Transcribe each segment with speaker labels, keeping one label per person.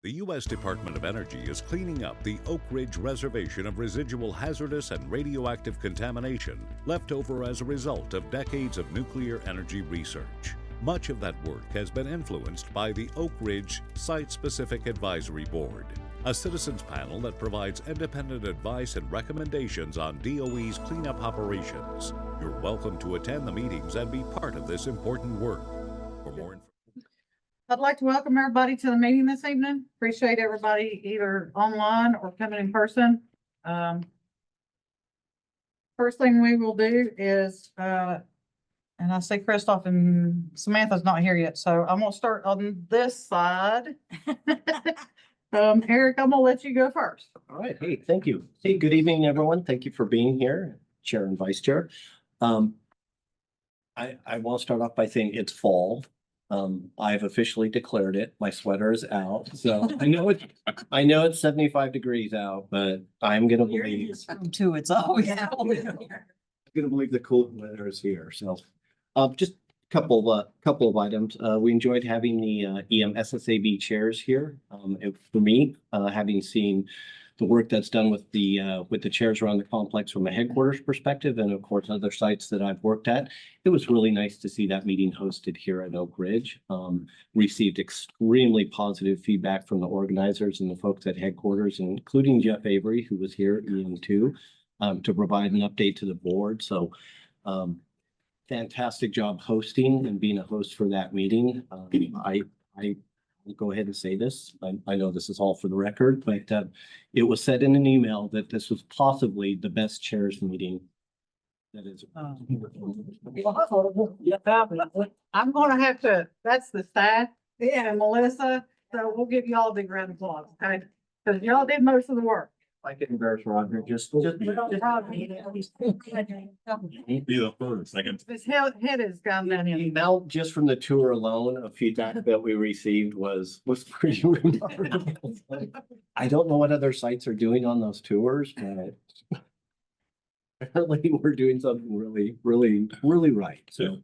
Speaker 1: The U.S. Department of Energy is cleaning up the Oak Ridge Reservation of residual hazardous and radioactive contamination left over as a result of decades of nuclear energy research. Much of that work has been influenced by the Oak Ridge Site-Specific Advisory Board, a citizens panel that provides independent advice and recommendations on DOE's cleanup operations. You're welcome to attend the meetings and be part of this important work. For more information,
Speaker 2: I'd like to welcome everybody to the meeting this evening. Appreciate everybody either online or coming in person. First thing we will do is, and I see Christoph and Samantha's not here yet, so I'm gonna start on this side. Eric, I'm gonna let you go first.
Speaker 3: All right. Hey, thank you. Hey, good evening, everyone. Thank you for being here, Chair and Vice Chair. I want to start off by saying it's fall. I've officially declared it. My sweater is out, so I know it's 75 degrees out, but I'm gonna believe
Speaker 2: Too, it's always.
Speaker 3: I'm gonna believe the cool weather is here. So, just a couple of items. We enjoyed having the EMSSAB chairs here. For me, having seen the work that's done with the chairs around the complex from a headquarters perspective, and of course other sites that I've worked at, it was really nice to see that meeting hosted here at Oak Ridge. Received extremely positive feedback from the organizers and the folks at headquarters, including Jeff Avery, who was here EM2, to provide an update to the board. So fantastic job hosting and being a host for that meeting. I'll go ahead and say this. I know this is all for the record, but it was said in an email that this was possibly the best chairs meeting that is.
Speaker 2: I'm gonna have to, that's the staff, and Melissa, so we'll give you all a big round of applause, okay? Because y'all did most of the work.
Speaker 3: I can embarrass Roger, just.
Speaker 4: Be the first, second.
Speaker 2: His head has gone down in.
Speaker 3: Now, just from the tour alone, of feedback that we received was pretty remarkable. I don't know what other sites are doing on those tours, but apparently we're doing something really right. So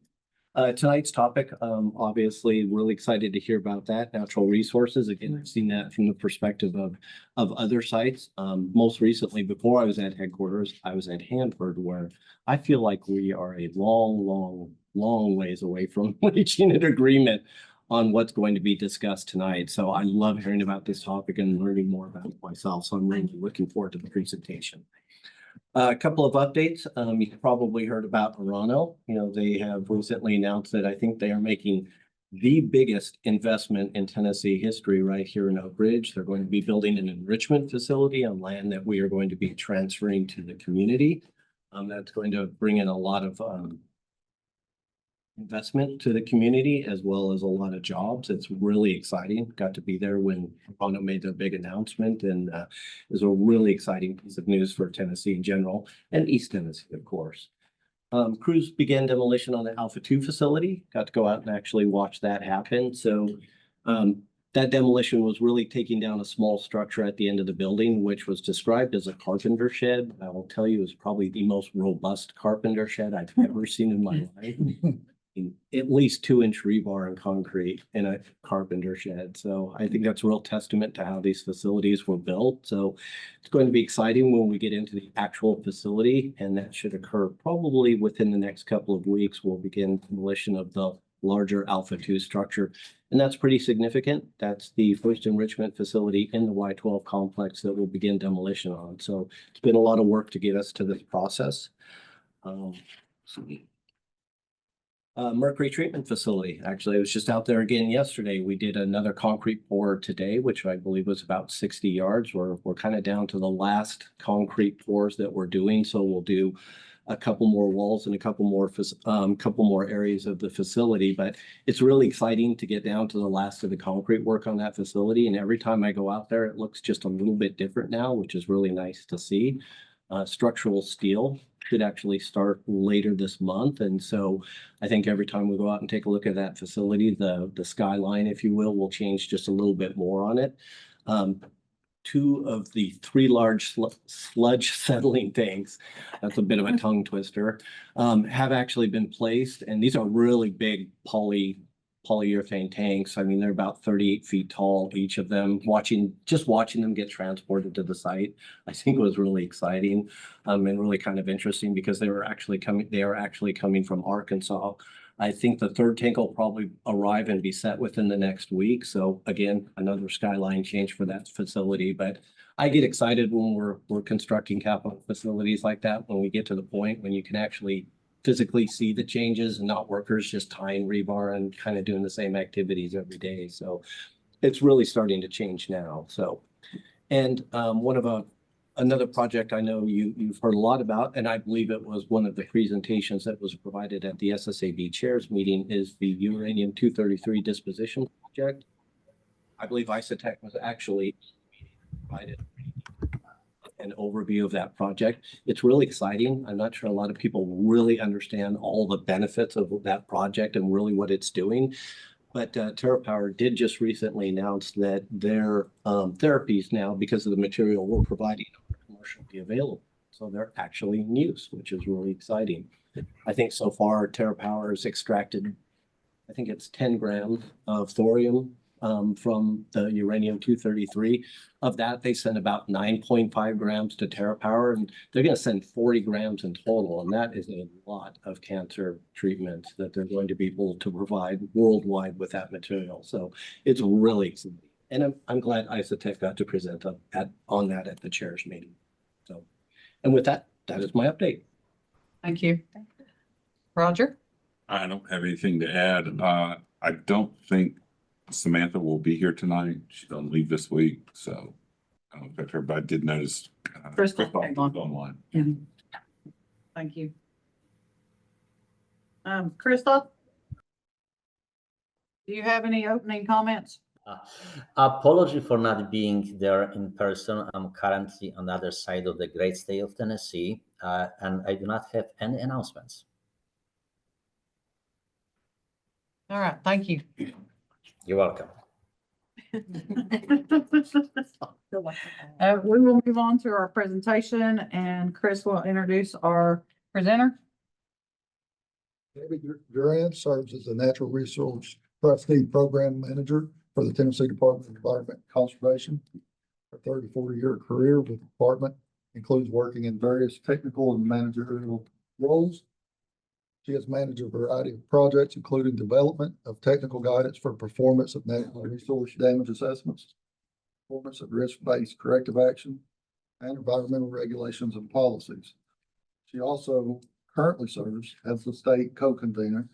Speaker 3: tonight's topic, obviously really excited to hear about that. Natural resources. Again, I've seen that from the perspective of other sites. Most recently, before I was at headquarters, I was at Hanford, where I feel like we are a long ways away from reaching an agreement on what's going to be discussed tonight. So I love hearing about this topic and learning more about it myself. So I'm really looking forward to the presentation. A couple of updates. You've probably heard about Orano. You know, they have recently announced that I think they are making the biggest investment in Tennessee history right here in Oak Ridge. They're going to be building an enrichment facility on land that we are going to be transferring to the community. That's going to bring in a lot of investment to the community, as well as a lot of jobs. It's really exciting. Got to be there when Orano made the big announcement, and it was a really exciting piece of news for Tennessee in general, and East Tennessee, of course. Crews began demolition on the Alpha 2 facility. Got to go out and actually watch that happen. So that demolition was really taking down a small structure at the end of the building, which was described as a carpenter shed. I will tell you, it was probably the most robust carpenter shed I've ever seen in my life. At least 2-inch rebar and concrete in a carpenter shed. So I think that's a real testament to how these facilities were built. So it's going to be exciting when we get into the actual facility, and that should occur probably within the next couple of weeks. We'll begin demolition of the larger Alpha 2 structure, and that's pretty significant. That's the first enrichment facility in the Y12 complex that we'll begin demolition on. So it's been a lot of work to get us to this process. Mercury treatment facility. Actually, I was just out there again yesterday. We did another concrete pour today, which I believe was about 60 yards. We're kind of down to the last concrete pours that we're doing. So we'll do a couple more walls and a couple more areas of the facility. But it's really exciting to get down to the last of the concrete work on that facility. And every time I go out there, it looks just a little bit different now, which is really nice to see. Structural steel should actually start later this month. And so I think every time we go out and take a look at that facility, the skyline, if you will change just a little bit more on it. 2 of the 3 large sludge settling tanks, that's a bit of a tongue twister, have actually been placed. And these are really big poly polyurethane tanks. I mean, they're about 38 feet tall, each of them. Just watching them get transported to the site, I think was really exciting, and really kind of interesting because they are actually coming from Arkansas. I think the third tank will probably arrive and be set within the next week. So again, another skyline change for that facility. But I get excited when we're constructing capital facilities like that, when we get to the point when you can actually physically see the changes and not workers just tying rebar and kind of doing the same activities every day. So it's really starting to change now. So, and another project I know you've heard a lot about, and I believe it was one of the presentations that was provided at the SSAB chairs meeting, is the uranium-233 disposition project. I believe Isotech was actually provided an overview of that project. It's really exciting. I'm not sure a lot of people really understand all the benefits of that project and really what it's doing. But TerraPower did just recently announce that their therapies now, because of the material we're providing, are commercially available. So they're actually in use, which is really exciting. I think so far TerraPower has extracted, I think it's 10 grams of thorium from the uranium-233. Of that, they send about 9.5 grams to TerraPower, and they're going to send 40 grams in total. And that is a lot of cancer treatment that they're going to be able to provide worldwide with that material. So it's really exciting. And I'm glad Isotech got to present on that at the chairs meeting. So, and with that, that is my update.
Speaker 2: Thank you. Roger?
Speaker 4: I don't have anything to add. I don't think Samantha will be here tonight. She's gonna leave this week, so I don't expect her, but I did notice
Speaker 2: Crystal
Speaker 4: Christoph
Speaker 2: came
Speaker 4: was
Speaker 2: on.
Speaker 4: online.
Speaker 2: Yeah. Thank you. Christoph? Do you have any opening comments?
Speaker 5: Apology for not being there in person. I'm currently on the other side of the great state of Tennessee, and I do not have any announcements.
Speaker 2: All right, thank you.
Speaker 5: You're welcome.
Speaker 2: We will move on to our presentation, and Chris will introduce our presenter.
Speaker 6: David Durant serves as the Natural Resource Trustee Program Manager for the Tennessee Department of Environment and Conservation. Her 34-year career with the department includes working in various technical and managerial roles. She has managed a variety of projects, including development of technical guidance for performance of natural resource damage assessments, performance of risk-based corrective action, and environmental regulations and policies. She also currently serves as the state co-convener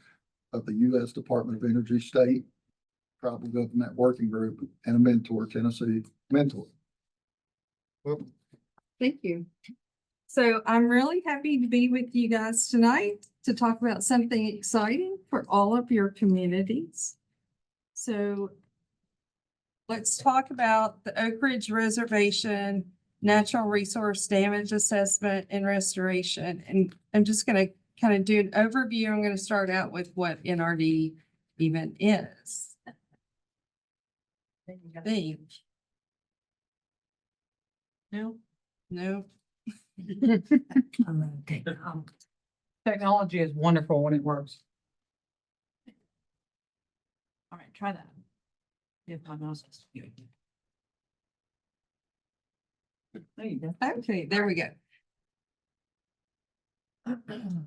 Speaker 6: of the U.S. Department of Energy State Tribal Government Working Group and a mentor, Tennessee mentor. Welcome.
Speaker 7: Thank you. So I'm really happy to be with you guys tonight to talk about something exciting for all of your communities. So let's talk about the Oak Ridge Reservation Natural Resource Damage Assessment and Restoration. And I'm just going to kind of do an overview. I'm going to start out with what NRD even is. Think. No, no.
Speaker 2: Technology is wonderful when it works. All right, try that. If my mouse is. There you go.
Speaker 7: Okay, there we go.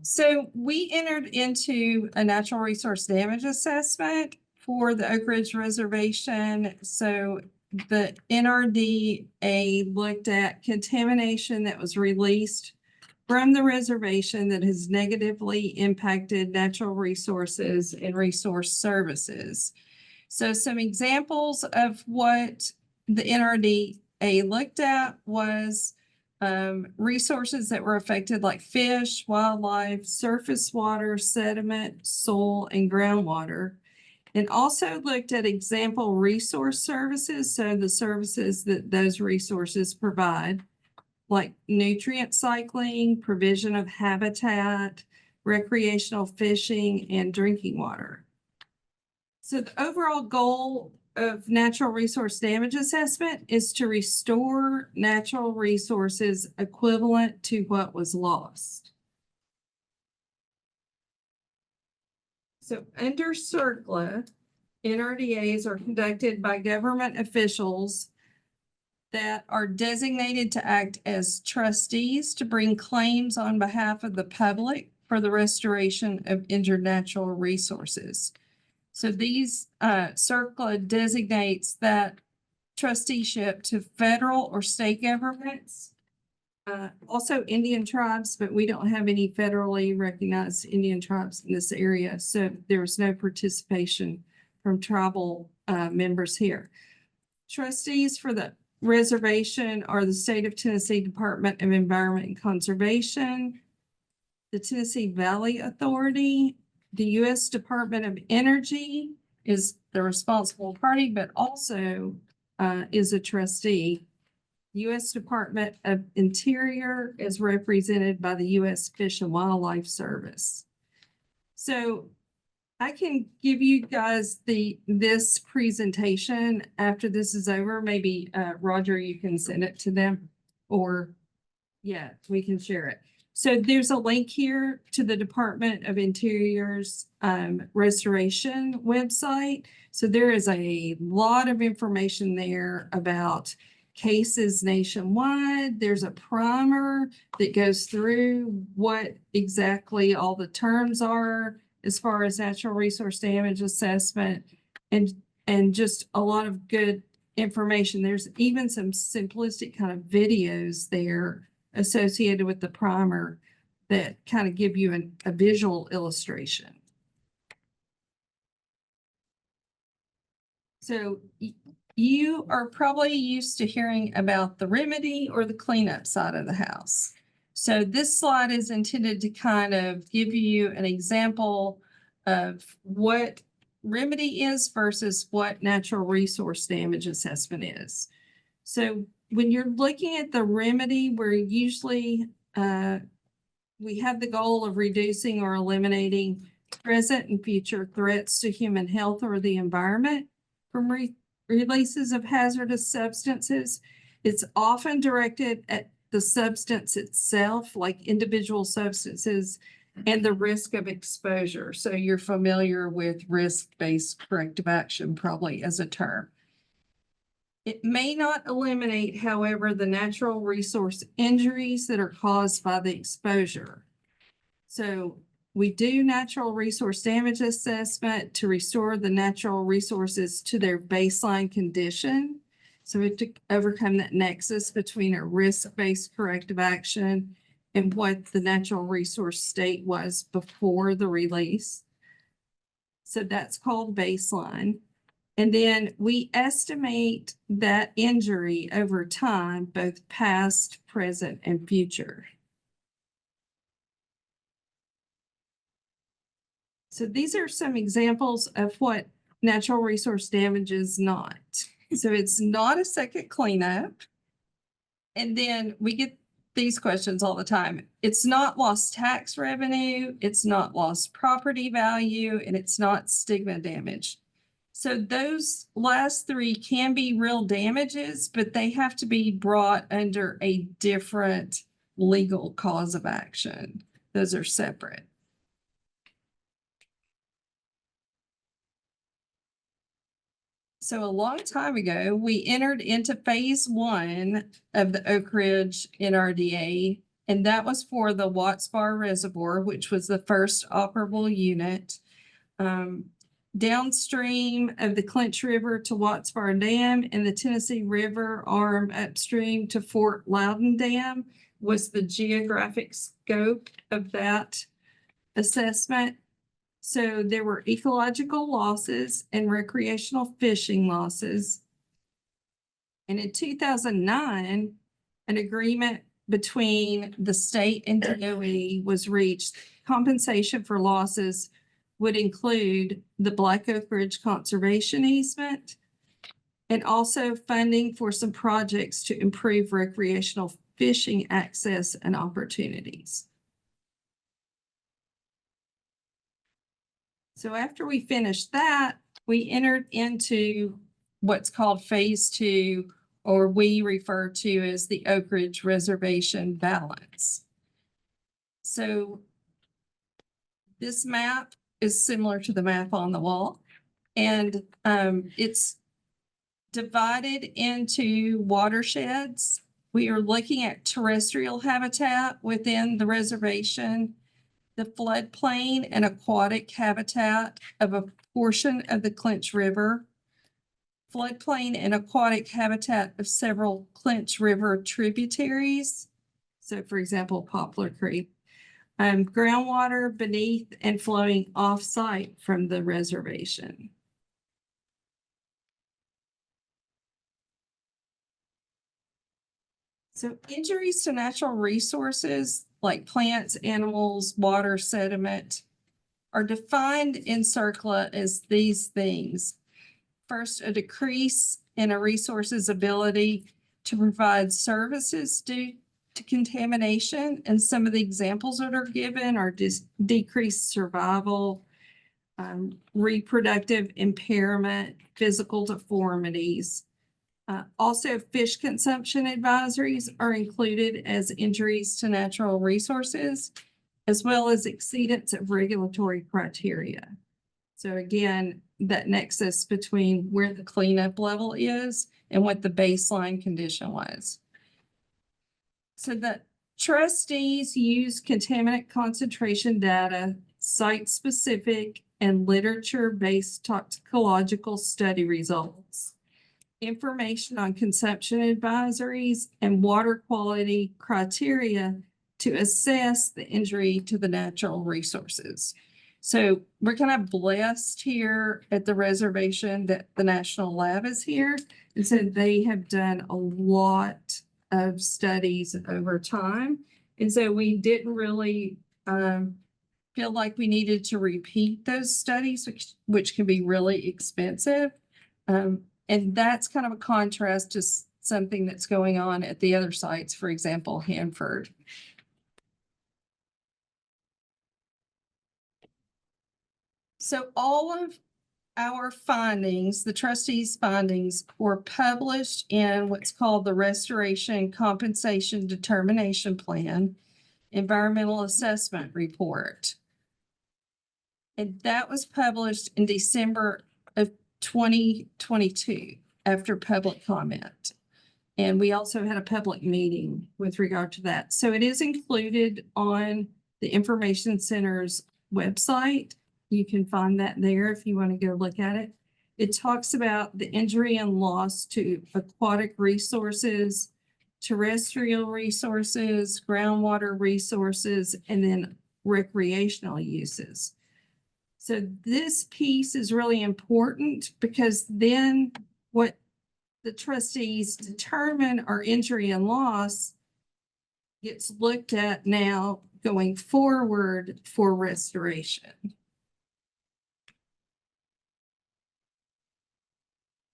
Speaker 7: So we entered into a natural resource damage assessment for the Oak Ridge Reservation. So the NRDA looked at contamination that was released from the reservation that has negatively impacted natural resources and resource services. So some examples of what the NRDA looked at was resources that were affected like fish, wildlife, surface water, sediment, soil, and groundwater. And also looked at example resource services, so the services that those resources provide, like nutrient cycling, provision of habitat, recreational fishing, and drinking water. So the overall goal of natural resource damage assessment is to restore natural resources equivalent to what was lost. So under CERCLA, NRDAs are conducted by government officials that are designated to act as trustees to bring claims on behalf of the public for the restoration of injured natural resources. So these CERCLA designates that trusteeship to federal or state governments. Also Indian tribes, but we don't have any federally recognized Indian tribes in this area. So there's no participation from tribal members here. Trustees for the reservation are the State of Tennessee Department of Environment and Conservation, the Tennessee Valley Authority, the U.S. Department of Energy is the responsible party, but also is a trustee. U.S. Department of Interior is represented by the U.S. Fish and Wildlife Service. So I can give you guys this presentation after this is over. Maybe Roger, you can send it to them, or yeah, we can share it. So there's a link here to the Department of Interior's restoration website. So there is a lot of information there about cases nationwide. There's a primer that goes through what exactly all the terms are as far as natural resource damage assessment, and just a lot of good information. There's even some simplistic kind of videos there associated with the primer that kind of give you a visual illustration. So you are probably used to hearing about the remedy or the cleanup side of the house. So this slide is intended to kind of give you an example of what remedy is versus what natural resource damage assessment is. So when you're looking at the remedy, we're usually, we have the goal of reducing or eliminating present and future threats to human health or the environment from releases of hazardous substances. It's often directed at the substance itself, like individual substances, and the risk of exposure. So you're familiar with risk-based corrective action probably as a term. It may not eliminate, however, the natural resource injuries that are caused by the exposure. So we do natural resource damage assessment to restore the natural resources to their baseline condition. So we have to overcome that nexus between a risk-based corrective action and what the natural resource state was before the release. So that's called baseline. And then we estimate that injury over time, both past, present, and future. So these are some examples of what natural resource damage is not. So it's not a second cleanup. And then we get these questions all the time. It's not lost tax revenue, it's not lost property value, and it's not stigma damage. So those last three can be real damages, but they have to be brought under a different legal cause of action. Those are separate. So a long time ago, we entered into phase 1 of the Oak Ridge NRDA, and that was for the Watts Bar Reservoir, which was the first operable unit. Downstream of the Clinch River to Watts Bar Dam and the Tennessee River arm upstream to Fort Loudon Dam was the geographic scope of that assessment. So there were ecological losses and recreational fishing losses. And in 2009, an agreement between the state and DOE was reached. Compensation for losses would include the Black Oak Ridge Conservation Easement and also funding for some projects to improve recreational fishing access and opportunities. So after we finished that, we entered into what's called phase 2, or we refer to as the Oak Ridge Reservation Balance. So this map is similar to the map on the wall. And it's divided into watersheds. We are looking at terrestrial habitat within the reservation, the floodplain and aquatic habitat of a portion of the Clinch River, floodplain and aquatic habitat of several Clinch River tributaries. So for example, Poplar Creek, groundwater beneath and flowing off-site from the reservation. So injuries to natural resources like plants, animals, water, sediment are defined in CERCLA as these things. First, a decrease in a resource's ability to provide services due to contamination. And some of the examples that are given are decreased survival, reproductive impairment, physical deformities. Also, fish consumption advisories are included as injuries to natural resources, as well as exceedance of regulatory criteria. So again, that nexus between where the cleanup level is and what the baseline condition was. So the trustees use contaminant concentration data, site-specific and literature-based toxicological study results, information on consumption advisories, and water quality criteria to assess the injury to the natural resources. So we're kind of blessed here at the reservation that the National Lab is here. And so they have done a lot of studies over time. And so we didn't really feel like we needed to repeat those studies, which can be really expensive. And that's kind of a contrast to something that's going on at the other sites, for example, Hanford. So all of our findings, the trustees' findings, were published in what's called the Restoration Compensation Determination Plan Environmental Assessment Report. And that was published in December of 2022 after public comment. And we also had a public meeting with regard to that. So it is included on the Information Center's website. You can find that there if you want to go look at it. It talks about the injury and loss to aquatic resources, terrestrial resources, groundwater resources, and then recreational uses. So this piece is really important because then what the trustees determine are injury and loss gets looked at now going forward for restoration.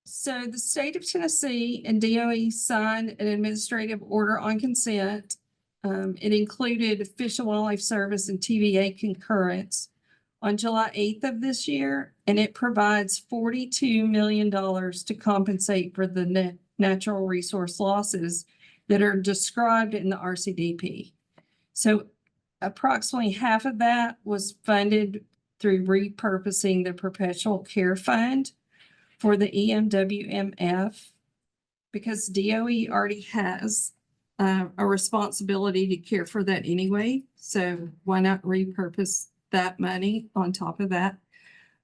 Speaker 7: So the state of Tennessee and DOE signed an administrative order on consent. It included Fish and Wildlife Service and TVA concurrence on July 8th of this year, and it provides $42 million to compensate for the natural resource losses that are described in the RCDP. So approximately half of that was funded through repurposing the Perpetual Care Fund for the EMWMF, because DOE already has a responsibility to care for that anyway. So why not repurpose that money on top of that?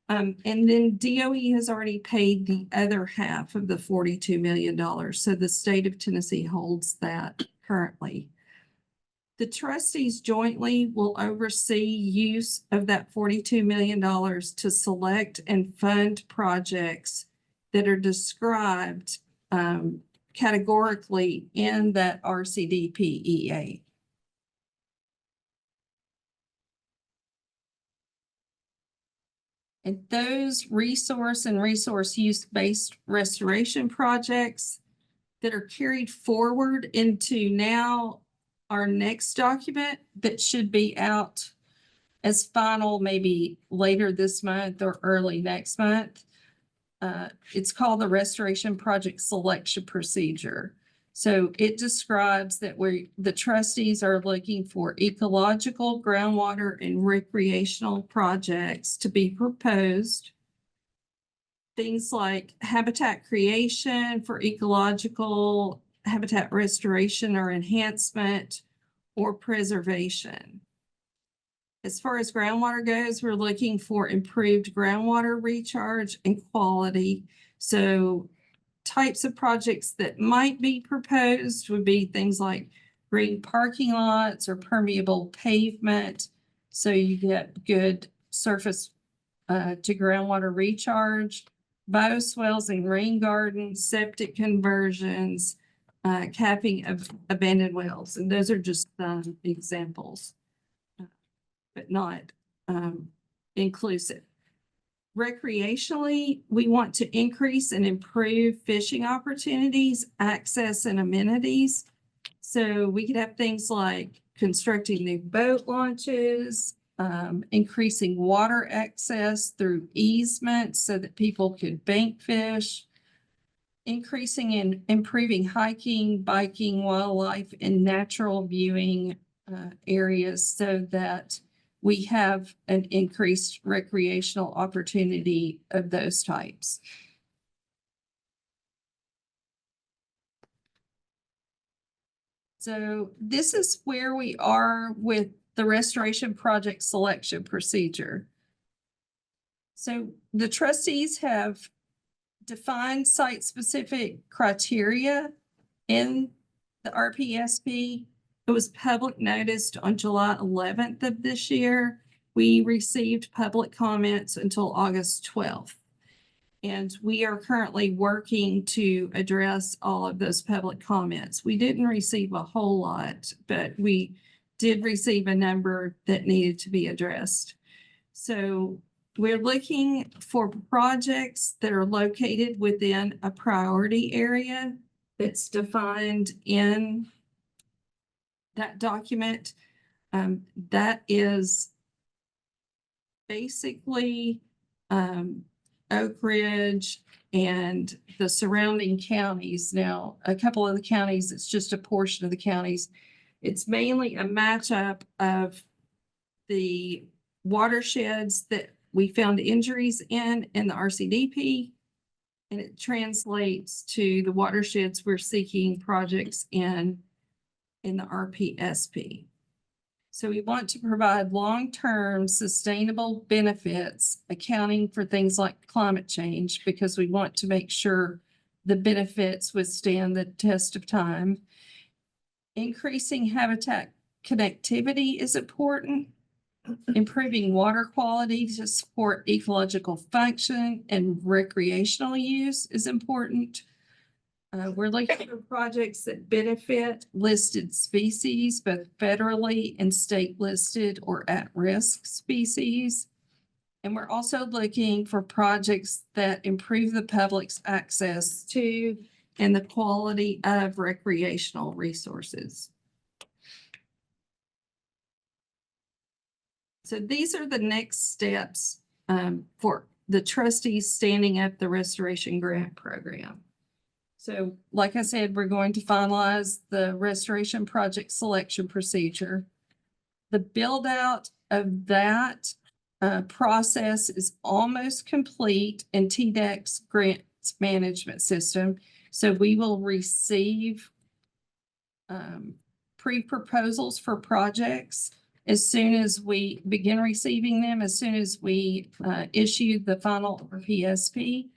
Speaker 7: And then DOE has already paid the other half of the $42 million. So the state of Tennessee holds that currently. The trustees jointly will oversee use of that $42 million to select and fund projects that are described categorically in that RCDP-EA. And those resource and resource use-based restoration projects that are carried forward into now our next document that should be out as final maybe later this month or early next month. It's called the Restoration Project Selection Procedure. So it describes that the trustees are looking for ecological, groundwater, and recreational projects to be proposed things like habitat creation for ecological habitat restoration or enhancement or preservation. As far as groundwater goes, we're looking for improved groundwater recharge and quality. So types of projects that might be proposed would be things like green parking lots or permeable pavement. So you get good surface to groundwater recharge, bioswales and rain gardens, septic conversions, capping of abandoned wells. And those are just examples, but not inclusive. Recreationally, we want to increase and improve fishing opportunities, access, and amenities. So we could have things like constructing new boat launches, increasing water access through easements so that people could bank fish, increasing and improving hiking, biking, wildlife, and natural viewing areas so that we have an increased recreational opportunity of those types. So this is where we are with the restoration project selection procedure. So the trustees have defined site-specific criteria in the RPSP. It was public noticed on July 11th of this year. We received public comments until August 12th. And we are currently working to address all of those public comments. We didn't receive a whole lot, but we did receive a number that needed to be addressed. So we're looking for projects that are located within a priority area that's defined in that document. That is basically Oak Ridge and the surrounding counties. Now, a couple of the counties, it's just a portion of the counties. It's mainly a matchup of the watersheds that we found injuries in the RCDP, and it translates to the watersheds we're seeking projects in the RPSP. So we want to provide long-term sustainable benefits, accounting for things like climate change, because we want to make sure the benefits withstand the test of time. Increasing habitat connectivity is important. Improving water quality to support ecological function and recreational use is important. We're looking for projects that benefit listed species, both federally and state listed or at-risk species. And we're also looking for projects that improve the public's access to and the quality of recreational resources. So these are the next steps for the trustees standing up the Restoration Grant Program. So like I said, we're going to finalize the restoration project selection procedure. The build out of that process is almost complete in TDEC's grants management system. So we will receive pre-proposals for projects as soon as we begin receiving them, as soon as we issue the final RPSP.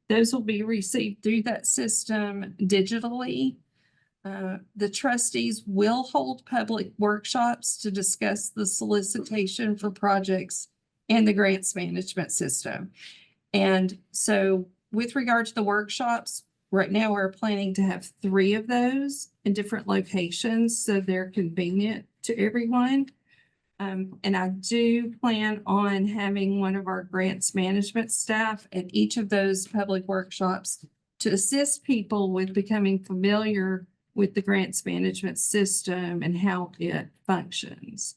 Speaker 7: Those will be received through that system digitally. The trustees will hold public workshops to discuss the solicitation for projects and the grants management system. And so with regard to the workshops, right now we're planning to have 3 of those in different locations so they're convenient to everyone. And I do plan on having one of our grants management staff at each of those public workshops to assist people with becoming familiar with the grants management system and how it functions.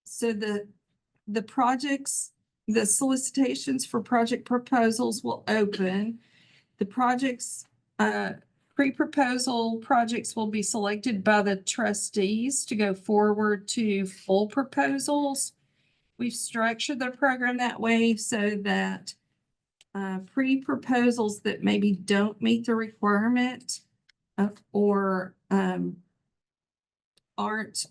Speaker 7: So the projects, the solicitations for project proposals will open. The projects, pre-proposal projects will be selected by the trustees to go forward to full proposals. We've structured the program that way so that pre-proposals that maybe don't meet the requirement or aren't,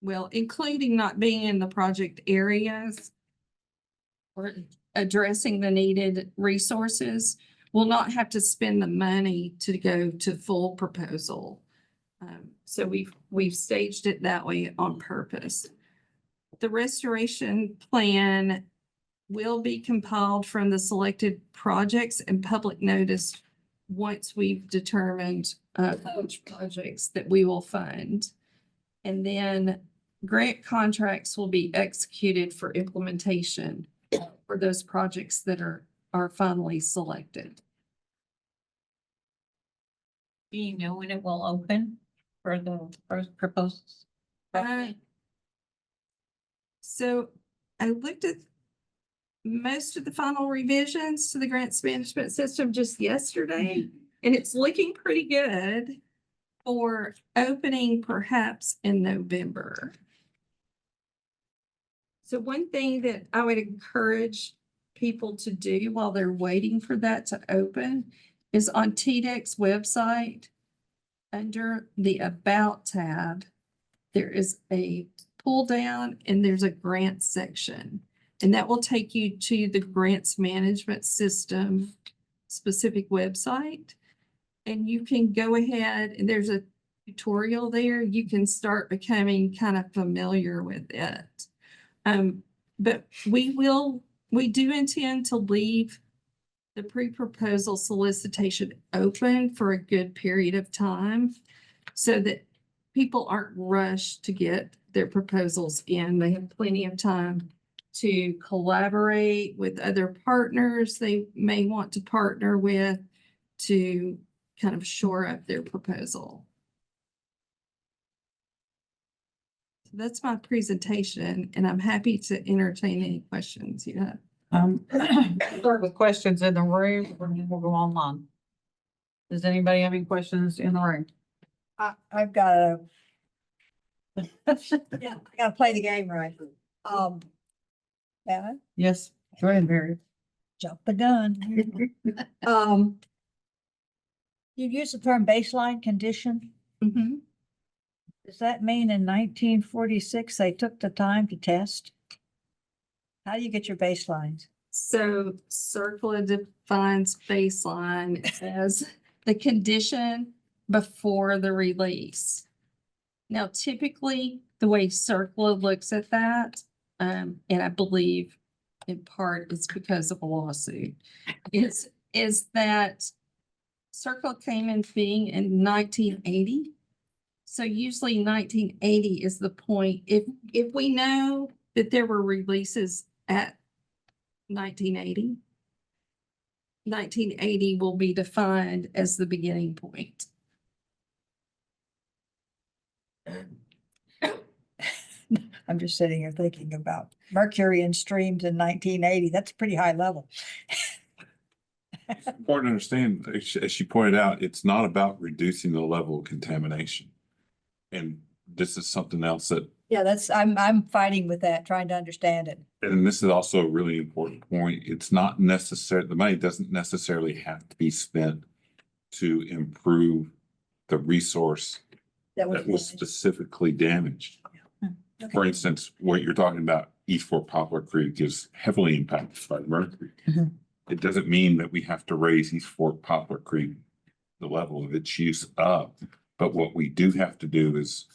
Speaker 7: well, including not being in the project areas or addressing the needed resources, will not have to spend the money to go to full proposal. So we've staged it that way on purpose. The restoration plan will be compiled from the selected projects and public notice once we've determined which projects that we will fund. And then grant contracts will be executed for implementation for those projects that are finally selected.
Speaker 8: Do you know when it will open for the first proposals?
Speaker 7: So I looked at most of the final revisions to the grants management system just yesterday, and it's looking pretty good for opening perhaps in November. So one thing that I would encourage people to do while they're waiting for that to open is on TDEC's website, under the About tab, there is a pull down and there's a grant section. And that will take you to the grants management system specific website. And you can go ahead and there's a tutorial there. You can start becoming kind of familiar with it. But we do intend to leave the pre-proposal solicitation open for a good period of time so that people aren't rushed to get their proposals in. They have plenty of time to collaborate with other partners they may want to partner with to kind of shore up their proposal. So that's my presentation, and I'm happy to entertain any questions you have.
Speaker 2: Start with questions in the room, and then we'll go online. Does anybody have any questions in the room?
Speaker 9: I've got to, yeah, I gotta play the game right. Yeah,
Speaker 2: Yes, go ahead, Barry.
Speaker 9: jump the gun. You use the term baseline condition.
Speaker 7: Mhm.
Speaker 9: Does that mean in 1946 they took the time to test? How do you get your baselines?
Speaker 7: So CERCLA defines baseline as the condition before the release. Now, typically, the way CERCLA looks at that, and I believe in part it's because of a lawsuit, is that CERCLA came into being in 1980. So usually 1980 is the point. If we know that there were releases at 1980, 1980 will be defined as the beginning point.
Speaker 9: I'm just sitting here thinking about mercury in streams in 1980. That's a pretty high level.
Speaker 4: Important to understand, as you pointed out, it's not about reducing the level of contamination. And this is something else that,
Speaker 9: Yeah, I'm fighting with that, trying to understand it.
Speaker 4: and this is also a really important point. It's not necessary, the money doesn't necessarily have to be spent to improve the resource that was specifically damaged.
Speaker 9: Okay.
Speaker 4: For instance, what you're talking about, East Fort Poplar Creek is heavily impacted by the mercury.
Speaker 9: Mhm.
Speaker 4: It doesn't mean that we have to raise East Fort Poplar Creek, the level of its use up. But what we do have to do is,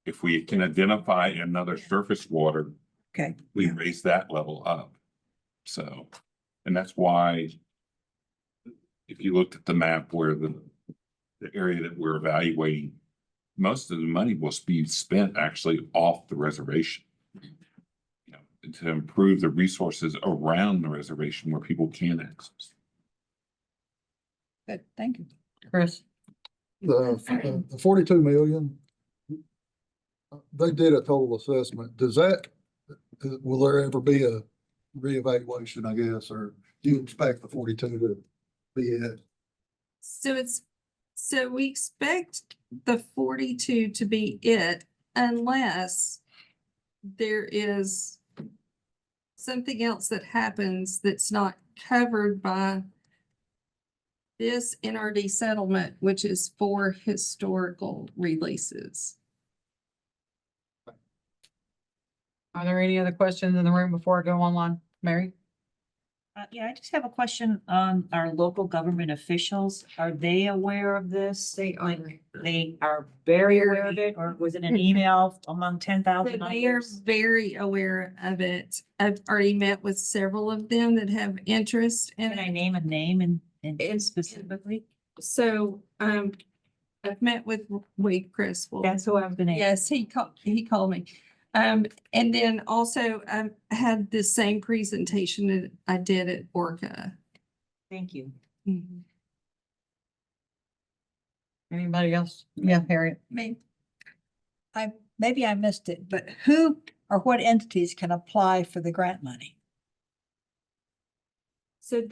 Speaker 4: if we can identify another surface water,
Speaker 9: Okay.
Speaker 4: we raise that level up. So, and that's why if you looked at the map where the area that we're evaluating, most of the money will be spent actually off the reservation. You know, to improve the resources around the reservation where people can access.
Speaker 9: Good, thank you.
Speaker 2: Chris?
Speaker 6: The 42 million, they did a total assessment. Will there ever be a reevaluation, I guess, or do you expect the 42 to be it?
Speaker 7: So we expect the 42 to be it unless there is something else that happens that's not covered by this NRD settlement, which is for historical releases.
Speaker 2: Are there any other questions in the room before I go online? Mary?
Speaker 9: Yeah, I just have a question on our local government officials. Are they aware of this?
Speaker 7: They are.
Speaker 9: They are very aware of it, or was it an email among 10,000
Speaker 7: So they are
Speaker 9: others?
Speaker 7: very aware of it. I've already met with several of them that have interest in
Speaker 9: Can I
Speaker 7: it.
Speaker 9: name a name and
Speaker 7: It's-
Speaker 9: specifically?
Speaker 7: So, I've met with Wade Criswell.
Speaker 9: That's who I was gonna.
Speaker 7: Yes, he called me. And then also, I had the same presentation that I did at Orca.
Speaker 9: Thank you.
Speaker 7: Mm-hmm.
Speaker 2: Anybody else? Yeah, Harriet.
Speaker 7: Me.
Speaker 9: Maybe I missed it, but who or what entities can apply for the grant money?
Speaker 7: So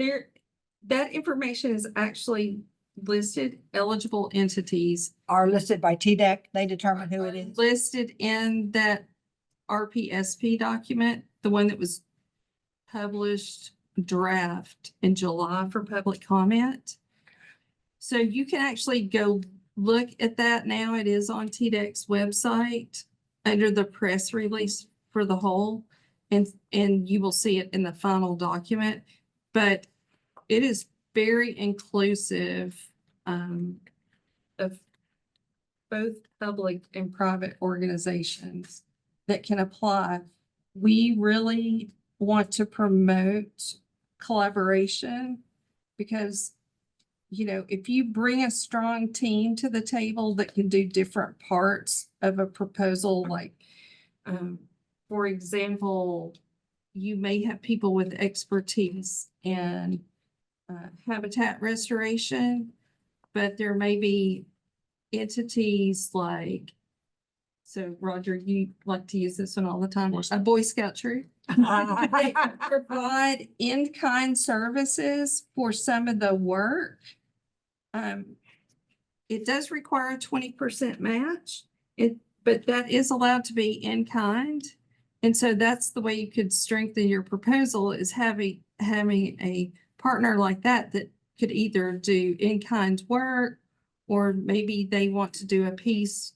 Speaker 7: that information is actually listed, eligible entities
Speaker 9: Are listed by TDEC, they determine who it is.
Speaker 7: listed in that RPSP document, the one that was published draft in July for public comment. So you can actually go look at that now. It is on TDEC's website under the press release for the whole. And you will see it in the final document, but it is very inclusive of both public and private organizations that can apply. We really want to promote collaboration because, you know, if you bring a strong team to the table that can do different parts of a proposal, like, for example, you may have people with expertise in habitat restoration, but there may be entities like, so Roger, you like to use this one all the time, a Boy Scout troop. They provide in-kind services for some of the work. It does require a 20% match, but that is allowed to be in kind. And so that's the way you could strengthen your proposal, is having a partner like that that could either do in-kind work, or maybe they want to do a piece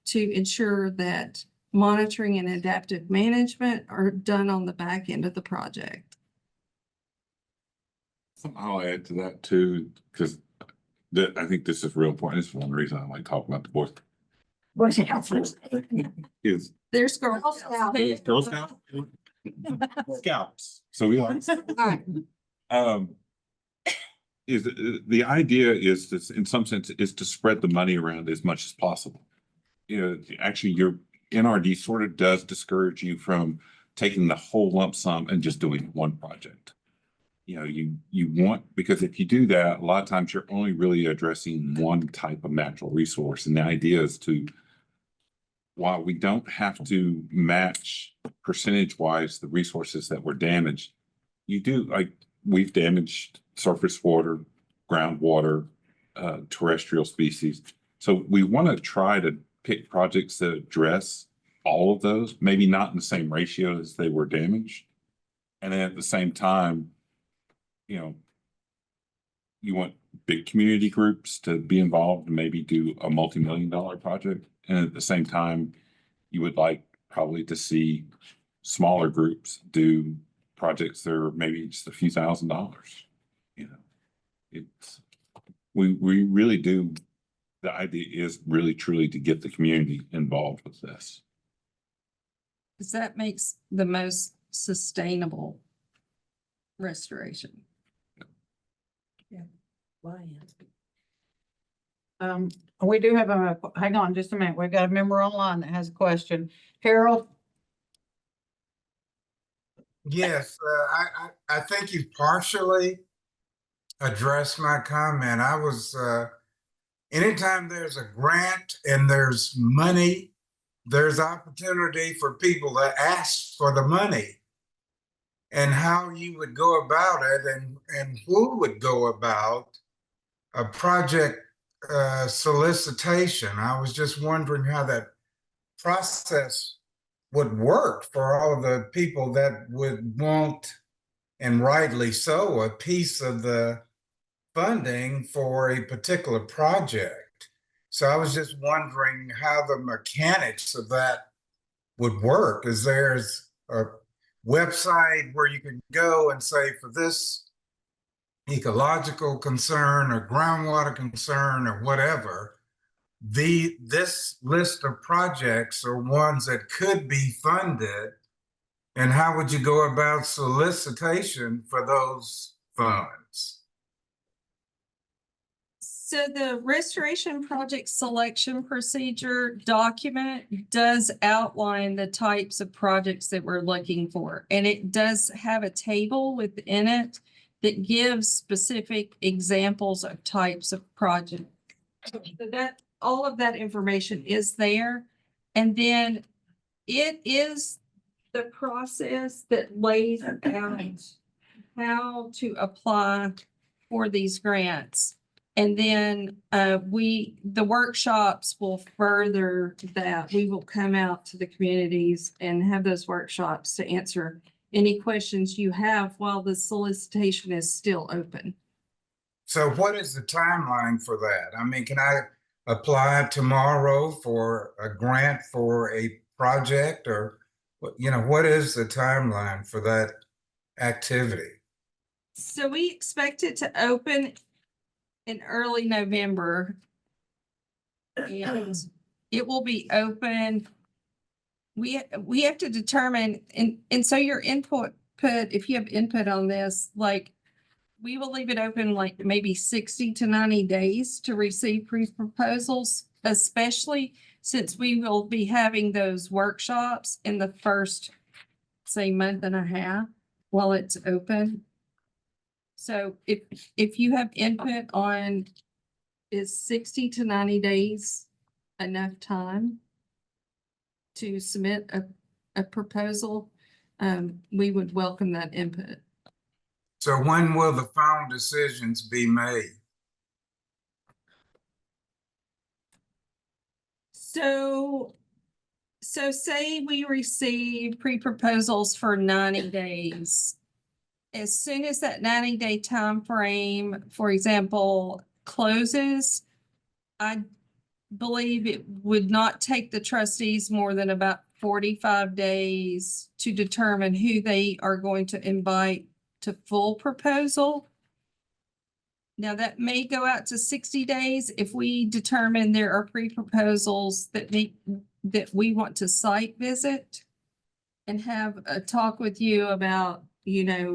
Speaker 7: to ensure that monitoring and adaptive management are done on the back end of the project.
Speaker 4: I'll add to that too, because I think this is real important. This is one reason I like talking about the boys.
Speaker 9: Boy Scouts.
Speaker 4: Is
Speaker 7: There's Girl Scouts.
Speaker 4: Girl Scouts? Scouts. So we like. Is the idea is to, in some sense, is to spread the money around as much as possible. You know, actually your NRD sort of does discourage you from taking the whole lump sum and just doing one project. You know, you want, because if you do that, a lot of times you're only really addressing one type of natural resource. And the idea is to, while we don't have to match percentage wise the resources that were damaged, you do, like we've damaged surface water, groundwater, terrestrial species. So we want to try to pick projects that address all of those, maybe not in the same ratio as they were damaged. And then at the same time, you know, you want big community groups to be involved and maybe do a multi-million-dollar project. And at the same time, you would like probably to see smaller groups do projects that are maybe just a few $1,000s. You know, it's, we really do. The idea is really truly to get the community involved with this.
Speaker 7: Because that makes the most sustainable restoration.
Speaker 2: We do have hang on just a minute. We've got a member online that has a question. Harold?
Speaker 10: Yes, I think you've partially addressed my comment. I was, anytime there's a grant and there's money, there's opportunity for people to ask for the money. And how you would go about it and who would go about a project solicitation. I was just wondering how that process would work for all of the people that would want and rightly so, a piece of the funding for a particular project. So I was just wondering how the mechanics of that would work. Is there's a website where you can go and say, for this ecological concern or groundwater concern or whatever, this list of projects are ones that could be funded, and how would you go about solicitation for those funds?
Speaker 7: So the restoration project selection procedure document does outline the types of projects that we're looking for. And it does have a table within it that gives specific examples of types of projects. So that all of that information is there. And then it is the process that lays out how to apply for these grants. And then the workshops will further that. We will come out to the communities and have those workshops to answer any questions you have while the solicitation is still open.
Speaker 10: So what is the timeline for that? I mean, can I apply tomorrow for a grant for a project, or, what is the timeline for that activity?
Speaker 7: So we expect it to open in early November. And it will be open. We have to determine, and so your input, if you have input on this, like, we will leave it open like maybe 60 to 90 days to receive pre-proposals, especially since we will be having those workshops in the first, say, month and a half while it's open. So if you have input on, is 60 to 90 days enough time to submit a proposal? We would welcome that input.
Speaker 10: So when will the final decisions be made?
Speaker 7: So say we receive pre-proposals for 90 days. As soon as that 90-day time frame, for example, closes, I believe it would not take the trustees more than about 45 days to determine who they are going to invite to full proposal. Now that may go out to 60 days if we determine there are pre-proposals that we want to site visit and have a talk with you about,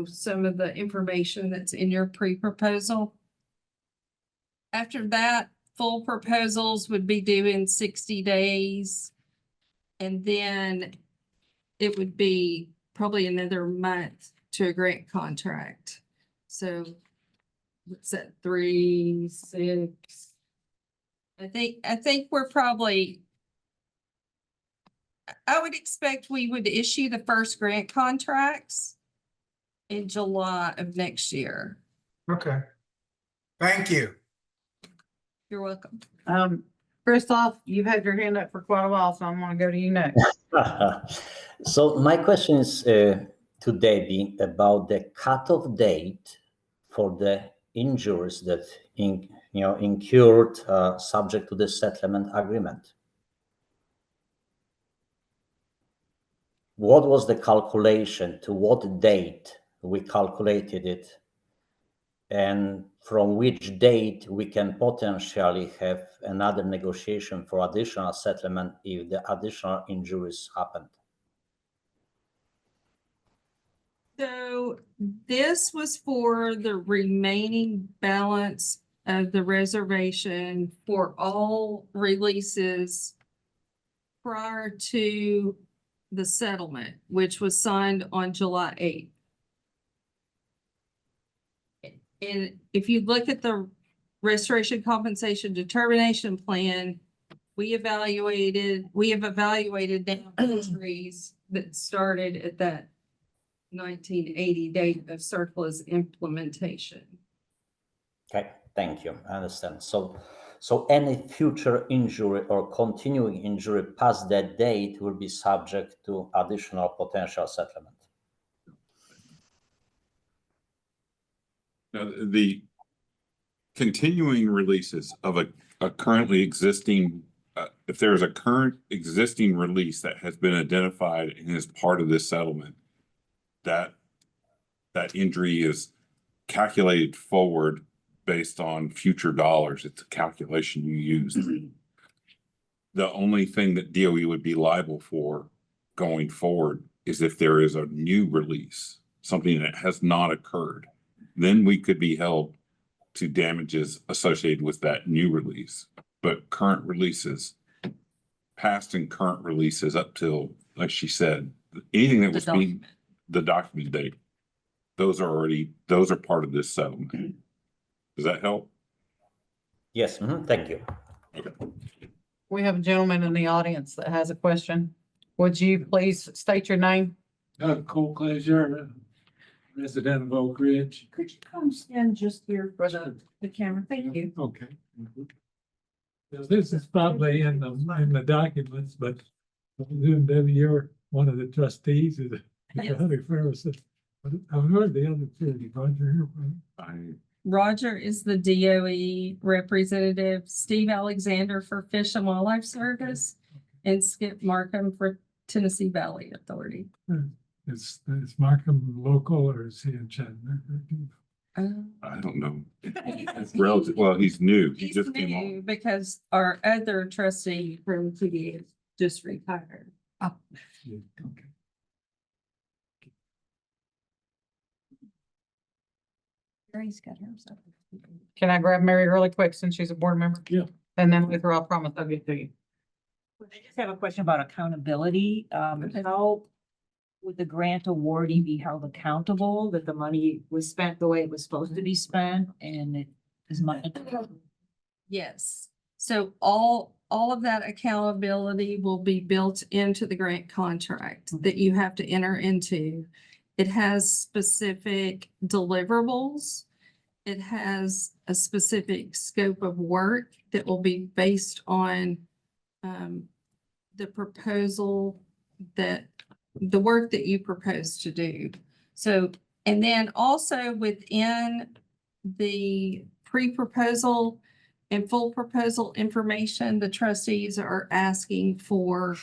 Speaker 7: some of the information that's in your pre-proposal. After that, full proposals would be due in 60 days. And then it would be probably another month to a grant contract. So what's that, 3, 6? I think we're probably, I would expect we would issue the first grant contracts in July of next year.
Speaker 10: Okay. Thank you.
Speaker 7: You're welcome.
Speaker 2: Christoph, you've had your hand up for quite a while, so I'm gonna go to you next.
Speaker 5: So my question is to Debbie about the cutoff date for the injuries that incurred subject to the settlement agreement. What was the calculation? To what date we calculated it? And from which date we can potentially have another negotiation for additional settlement if the additional injuries happened?
Speaker 7: So this was for the remaining balance of the reservation for all releases prior to the settlement, which was signed on July 8th. And if you look at the restoration compensation determination plan, we have evaluated now injuries that started at that 1980 date of surplus implementation.
Speaker 5: Okay, thank you. I understand. So any future injury or continuing injury past that date will be subject to additional potential settlement.
Speaker 4: Now, the continuing releases of a currently existing, if there is a current existing release that has been identified and is part of this settlement, that injury is calculated forward based on future dollars. It's a calculation you use. The only thing that DOE would be liable for going forward is if there is a new release, something that has not occurred. Then we could be held to damages associated with that new release. But current releases, past and current releases up till, like she said, anything that was being, the document date, those are part of this settlement. Does that help?
Speaker 5: Yes, thank you.
Speaker 4: Okay.
Speaker 2: We have a gentleman in the audience that has a question. Would you please state your name?
Speaker 11: Cole Glazier, resident of Oak Ridge.
Speaker 9: Could you come stand just here for the camera? Thank you.
Speaker 11: Okay. This is probably in the documents, but Debbie, you're one of the trustees of the
Speaker 7: Yes.
Speaker 11: other firms. I've heard the other two, Roger.
Speaker 7: Roger is the DOE representative, Steve Alexander for Fish and Wildlife Service, and Skip Markham for Tennessee Valley Authority.
Speaker 11: Is Markham local or is he in Chattanooga?
Speaker 4: I don't know. It's relative, well, he's new. He
Speaker 7: He's
Speaker 4: just came
Speaker 7: new
Speaker 4: on.
Speaker 7: because our other trustee from TDA just retired.
Speaker 11: Yeah, okay.
Speaker 9: Mary's got hers up.
Speaker 2: Can I grab Mary really quick since she's a board member?
Speaker 11: Yeah.
Speaker 2: And then Luther, I promise I'll get to you.
Speaker 9: I just have a question about accountability. How would the grant awardee be held accountable that the money was spent the way it was supposed to be spent and it is money?
Speaker 7: Yes, so all of that accountability will be built into the grant contract that you have to enter into. It has specific deliverables. It has a specific scope of work that will be based on the proposal the work that you propose to do. So, and then also within the pre-proposal and full proposal information, the trustees are asking for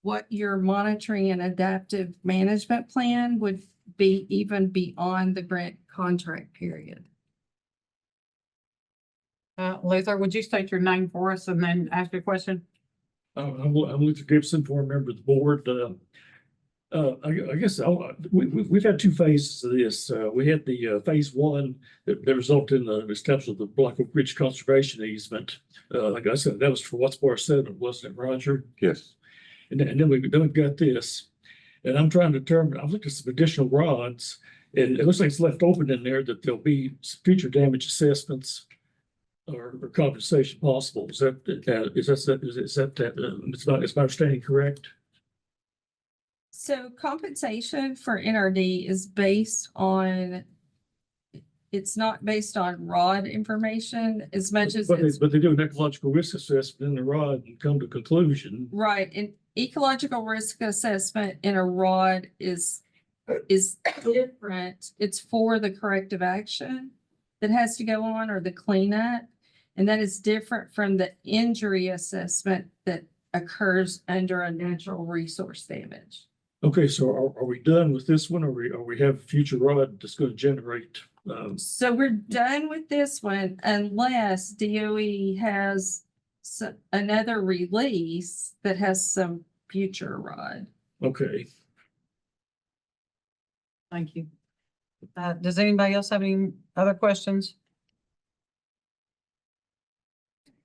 Speaker 7: what your monitoring and adaptive management plan would be even beyond the grant contract period.
Speaker 2: Luther, would you state your name for us and then ask your question?
Speaker 11: I'm Luther Gibson, former member of the board. I guess we've had two phases of this. We had the phase one that resulted in the steps of the Black Oak Ridge Conservation Easement. Like I said, that was for what's Bar 7, wasn't it, Roger?
Speaker 4: Yes.
Speaker 11: And then we've got this. And I'm trying to determine, I've looked at some additional rods, and it looks like it's left open in there that there'll be some future damage assessments or compensation possible. Is my understanding correct?
Speaker 7: So compensation for NRD is based on, it's not based on rod information as much as it's.
Speaker 11: But they do an ecological risk assessment in the rod and come to a conclusion.
Speaker 7: Right, and ecological risk assessment in a rod is different. It's for the corrective action that has to go on or the cleanup. And that is different from the injury assessment that occurs under a natural resource damage.
Speaker 11: Okay, so are we done with this one, or we have a future rod that's going to generate?
Speaker 7: So we're done with this one unless DOE has another release that has some future rod.
Speaker 11: Okay.
Speaker 2: Thank you. Does anybody else have any other questions?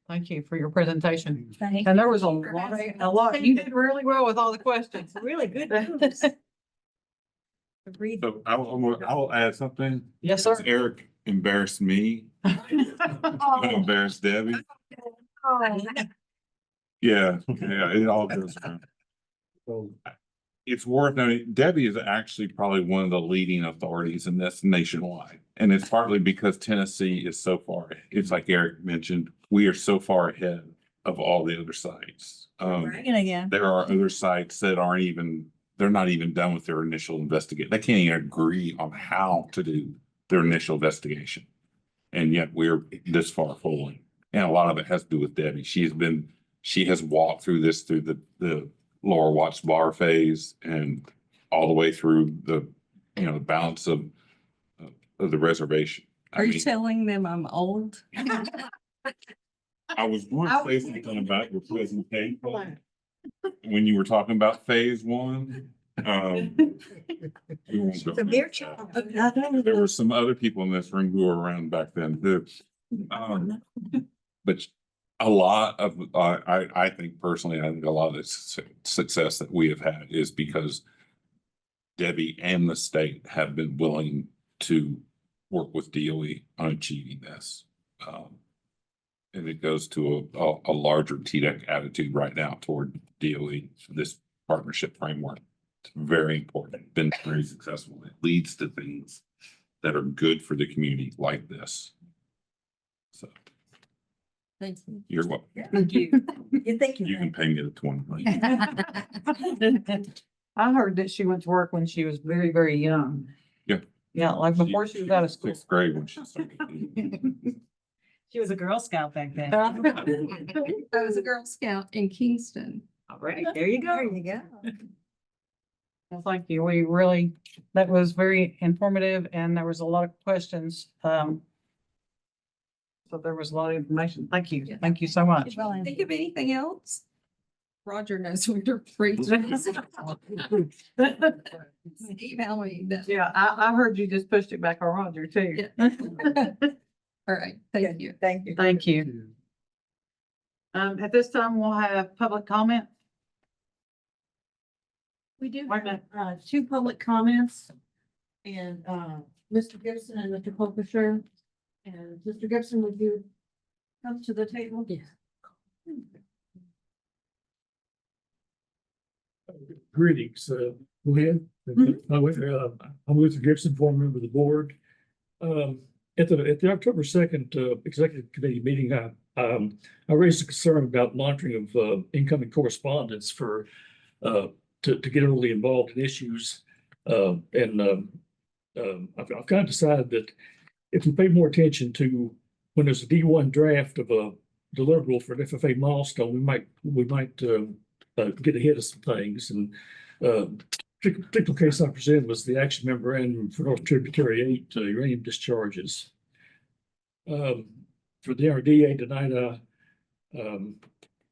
Speaker 2: Thank you for your presentation.
Speaker 9: Thank
Speaker 2: And there
Speaker 9: you.
Speaker 2: was a lot. You did really well with all the questions.
Speaker 9: Really good. Read.
Speaker 4: So I will add something.
Speaker 2: Yes, sir.
Speaker 4: Since Eric embarrassed me, I embarrassed Debbie. Yeah, it all goes around.
Speaker 6: So
Speaker 4: It's worth noting, Debbie is actually probably one of the leading authorities in this nationwide. And it's partly because Tennessee is so far, it's like Eric mentioned, we are so far ahead of all the other sites.
Speaker 9: Bragging again.
Speaker 4: There are other sites that aren't even, they're not even done with their initial investigation. They can't even agree on how to do their initial investigation. And yet we're this far forward. And a lot of it has to do with Debbie. She has walked through this through the Laura Watts bar phase and all the way through the, the balance of the reservation.
Speaker 7: Are you telling them I'm old?
Speaker 4: I was going to say something about your presentation when you were talking about phase one. We won't go into that. There were some other people in this room who were around back then too. But a lot of, I think personally, I think a lot of the success that we have had is because Debbie and the state have been willing to work with DOE on achieving this. And it goes to a larger TDEC attitude right now toward DOE, this partnership framework. It's very important, been very successful. It leads to things that are good for the community like this. So.
Speaker 7: Thank you.
Speaker 4: You're welcome.
Speaker 9: Thank you. Thank
Speaker 4: You can pay me the 20.
Speaker 2: I heard that she went to work when she was very, very young.
Speaker 4: Yeah.
Speaker 2: Yeah, like before she was out of school.
Speaker 4: Sixth grade when she started.
Speaker 9: She was a Girl Scout back then.
Speaker 7: I was a Girl Scout in Kingston.
Speaker 9: All right, there you go. There you go.
Speaker 2: Well, thank you. We really, that was very informative and there was a lot of questions. So there was a lot of information. Thank you. Thank you so much.
Speaker 7: Think of anything else? Roger knows where to reach. Email me.
Speaker 2: Yeah, I heard you just pushed it back on Roger too.
Speaker 7: All right, thank you.
Speaker 2: Thank you. Thank you. At this time, we'll have public comment.
Speaker 12: We do
Speaker 2: Wait a minute.
Speaker 12: have, two public comments. And, Mr. Gibson and Mr. Colbisher. And Mr. Gibson, would you come to the table? Yes.
Speaker 11: Greetings, go ahead. I'm Luther Gibson, former member of the board. At the October 2nd executive committee meeting, I raised a concern about monitoring of incoming correspondence for to get early involved in issues. I've kind of decided that if we pay more attention to when there's a D1 draft of a deliverable for an FFA milestone, we might get ahead of some things. And particular case I presented was the action memorandum for North Tributary 8 uranium discharges. For the NRDA tonight, I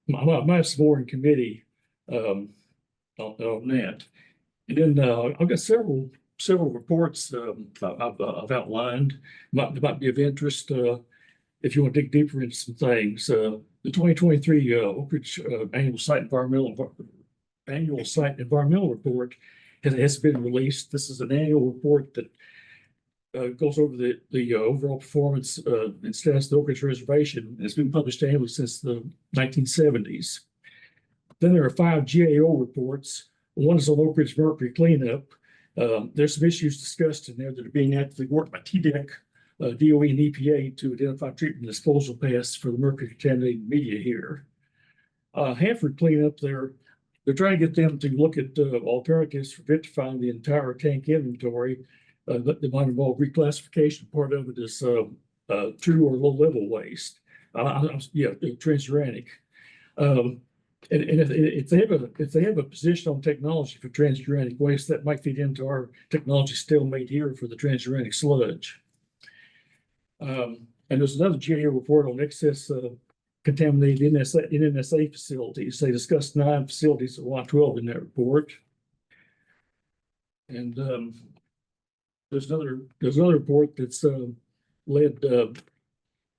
Speaker 11: might have some more in committee on that. And then I've got several reports I've outlined that might be of interest if you want to dig deeper into some things. The 2023 Oak Ridge annual site environmental report has been released. This is an annual report that goes over the overall performance and status of the Oak Ridge Reservation. It's been published annually since the 1970s. Then there are 5 GAO reports. One is on Oak Ridge mercury cleanup. There's some issues discussed in there that are being actively worked by TDEC, DOE, and EPA to identify treatment and disposal paths for the mercury contaminated media here. Hanford cleanup, they're trying to get them to look at alternatives for vitrifying the entire tank inventory. That might involve reclassification. Part of it is true or low level waste. Transuranic. And if they have a position on technology for transuranic waste, that might feed into our technology stalemate here for the transuranic sludge. And there's another GAO report on excess contaminated NNSA facilities. They discussed 9 facilities at Y12 in that report. And there's another report that's led to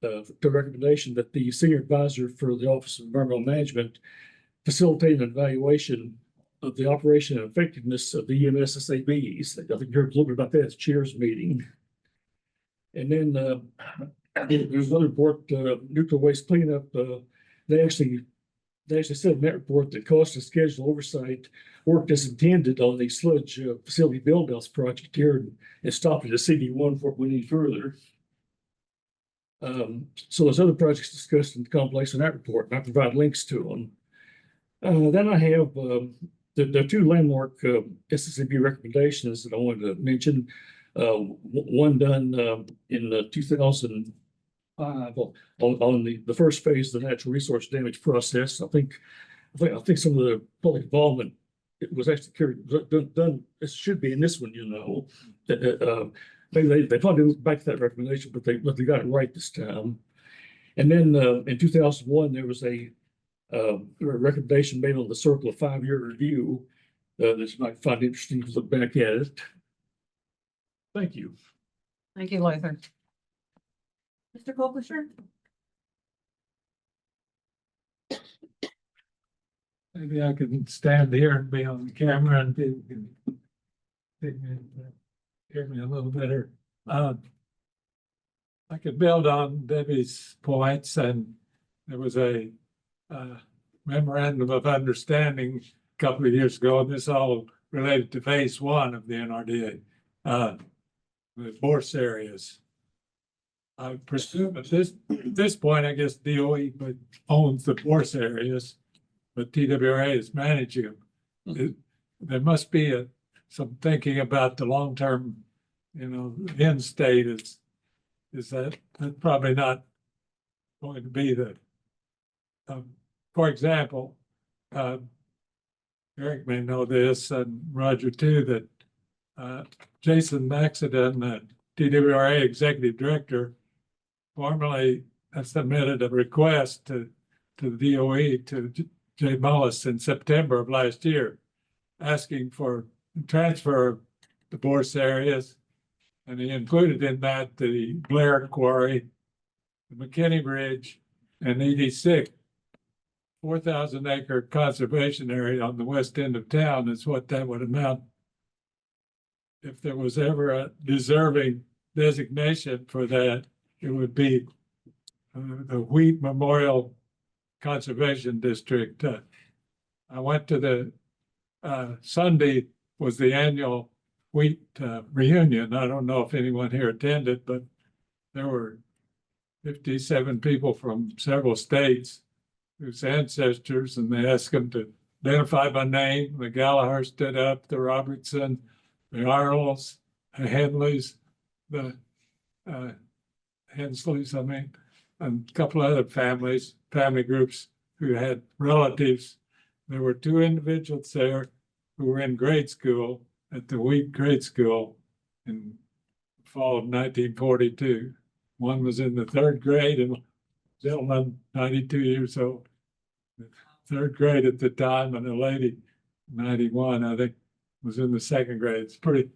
Speaker 11: a recommendation that the senior advisor for the Office of Environmental Management facilitate an evaluation of the operation and effectiveness of the EMS SABs. I think you heard a little bit about that at the chair's meeting. And then there's another report, nuclear waste cleanup. They actually said in that report that cost and schedule oversight worked as intended on the sludge facility build-outs project here and stopped at a CD1 before we need further. So there's other projects discussed in the complex in that report, and I provide links to them. Then I have the 2 landmark SSAB recommendations that I wanted to mention. One done in 2005 on the first phase of the natural resource damage process. I think some of the public involvement, it was actually done. It should be in this one, they probably look back to that recommendation, but they got it right this time. And then in 2001, there was a recommendation made on the Circle of 5-year review that you might find interesting to look back at it. Thank you.
Speaker 2: Thank you, Luther.
Speaker 12: Mr. Colclasher?
Speaker 13: Maybe I can stand here and be on the camera and hear me a little better. I could build on Debbie's points, and there was a memorandum of understanding a couple of years ago, and this all related to phase 1 of the NRDA, the force areas. I presume at this point, I guess DOE owns the force areas, but TWRA is managing them. There must be some thinking about the long-term, end state is that that's probably not going to be the, for example, Eric may know this, and Roger too, that Jason Maxiden, the TWRA executive director, formally submitted a request to the DOE, to Jay Mullis in September of last year, asking for transfer of the force areas. And he included in that the Blair Quarry, the McKinney Bridge, and ED6. 4,000 acre conservation area on the west end of town is what that would amount. If there was ever a deserving designation for that, it would be the Wheat Memorial Conservation District. I went to the Sunday was the annual wheat reunion. I don't know if anyone here attended, but there were 57 people from several states whose ancestors, and they asked them to identify by name. The Gallagher stood up, the Robertson, the Arnolds, the Henleys, the Hensleys, and a couple of other family groups who had relatives. There were 2 individuals there who were in grade school at the Wheat Grade School in the fall of 1942. One was in the 3rd grade, and a gentleman, 92 years old, 3rd grade at the time, and a lady, 91, I think, was in the 2nd grade. It's pretty,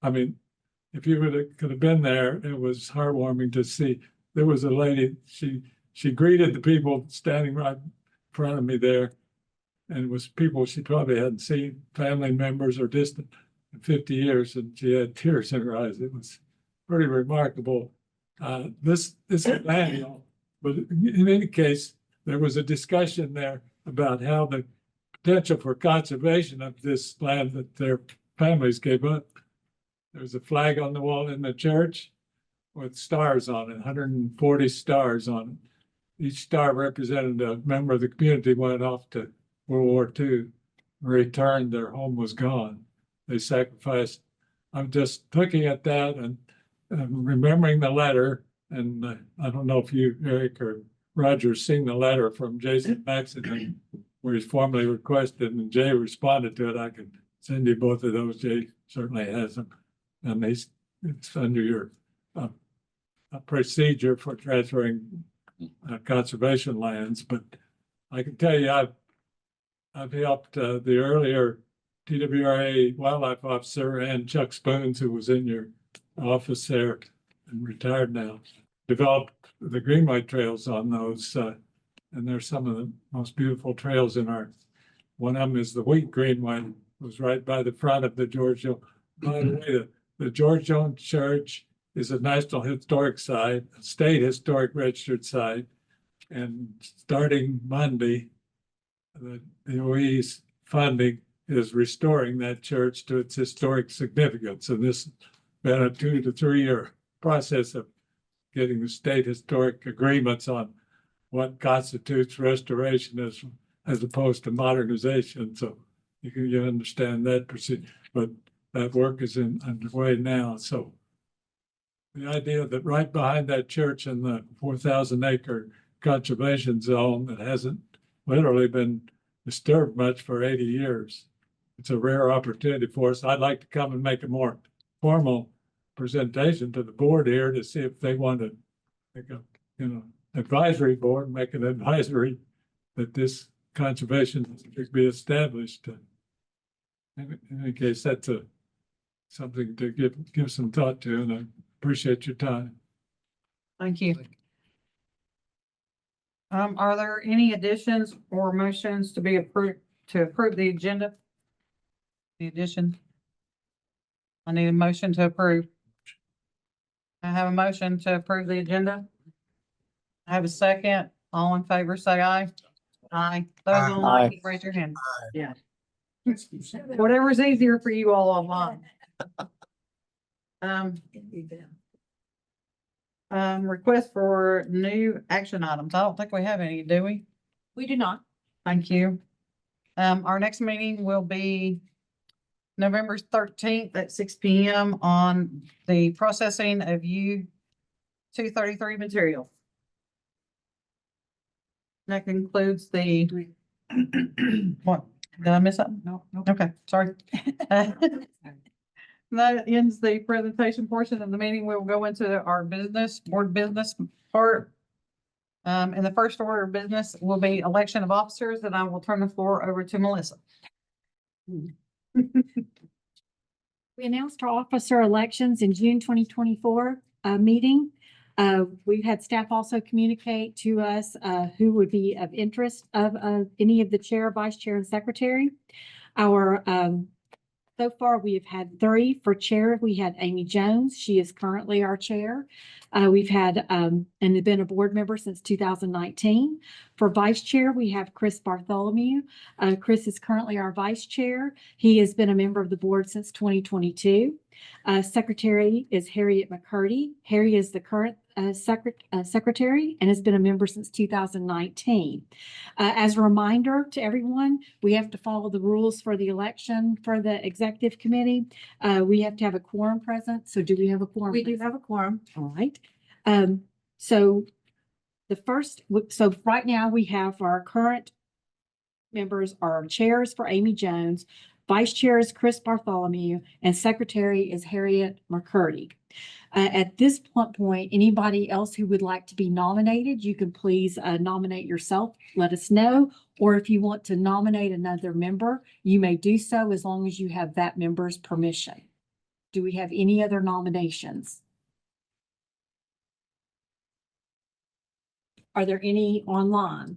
Speaker 13: if you could have been there, it was heartwarming to see. There was a lady, she greeted the people standing right in front of me there, and it was people she probably hadn't seen, family members or distant, in 50 years, and she had tears in her eyes. It was pretty remarkable. This is annual, but in any case, there was a discussion there about how the potential for conservation of this land that their families gave up. There's a flag on the wall in the church with stars on it, 140 stars on it. Each star represented a member of the community went off to World War II, returned, their home was gone. They sacrificed. I'm just looking at that and remembering the letter, and I don't know if you, Eric or Roger, seen the letter from Jason Maxiden where he's formally requested, and Jay responded to it. I can send you both of those. Jay certainly has them, and it's under your procedure for transferring conservation lands. But I can tell you, I've helped the earlier TWRA wildlife officer and Chuck Spoons, who was in your office there and retired now, developed the greenway trails on those. And they're some of the most beautiful trails in one of them is the Wheat Greenway. It was right by the front of the George Jones. By the way, the George Jones Church is a National Historic Site, a State Historic Registered Site. And starting Monday, the DOE's funding is restoring that church to its historic significance. And this has been a 2 to 3 year process of getting the state historic agreements on what constitutes restoration as opposed to modernization. So you understand that procedure, but that work is underway now. So the idea that right behind that church in the 4,000-acre conservation zone that hasn't literally been disturbed much for 80 years. It's a rare opportunity for us. I'd like to come and make a more formal presentation to the board here to see if they want to make a, advisory board, make an advisory that this conservation district be established. In any case, that's something to give some thought to, and I appreciate your time.
Speaker 2: Thank you. Are there any additions or motions to be approved, to approve the agenda? The addition? I need a motion to approve. I have a motion to approve the agenda. I have a second. All in favor, say aye. Aye. Those online, raise your hand. Yeah. Whatever's easier for you all online. Request for new action items. I don't think we have any, do we?
Speaker 12: We do not.
Speaker 2: Thank you. Our next meeting will be November 13th at 6 p.m. on the processing of U-233 material. That concludes the, what, did I miss something?
Speaker 12: No.
Speaker 2: Okay, sorry. That ends the presentation portion of the meeting. We will go into our board business part. And the first order of business will be election of officers, and I will turn the floor over to Melissa.
Speaker 14: We announced our officer elections in June 2024 meeting. We've had staff also communicate to us who would be of interest of any of the chair, vice chair, and secretary. So far, we have had 3 for chair. We had Amy Jones. She is currently our chair. We've had and been a board member since 2019. For vice chair, we have Chris Bartholomew. Chris is currently our vice chair. He has been a member of the board since 2022. Secretary is Harriet McCurdy. Harry is the current secretary and has been a member since 2019. As a reminder to everyone, we have to follow the rules for the election for the executive committee. We have to have a quorum present. So do we have a quorum?
Speaker 12: We do have a quorum.
Speaker 14: All right. So right now we have our current members are chairs for Amy Jones, vice chair is Chris Bartholomew, and secretary is Harriet McCurdy. At this point, anybody else who would like to be nominated, you can please nominate yourself. Let us know. Or if you want to nominate another member, you may do so as long as you have that member's permission. Do we have any other nominations? Are there any online?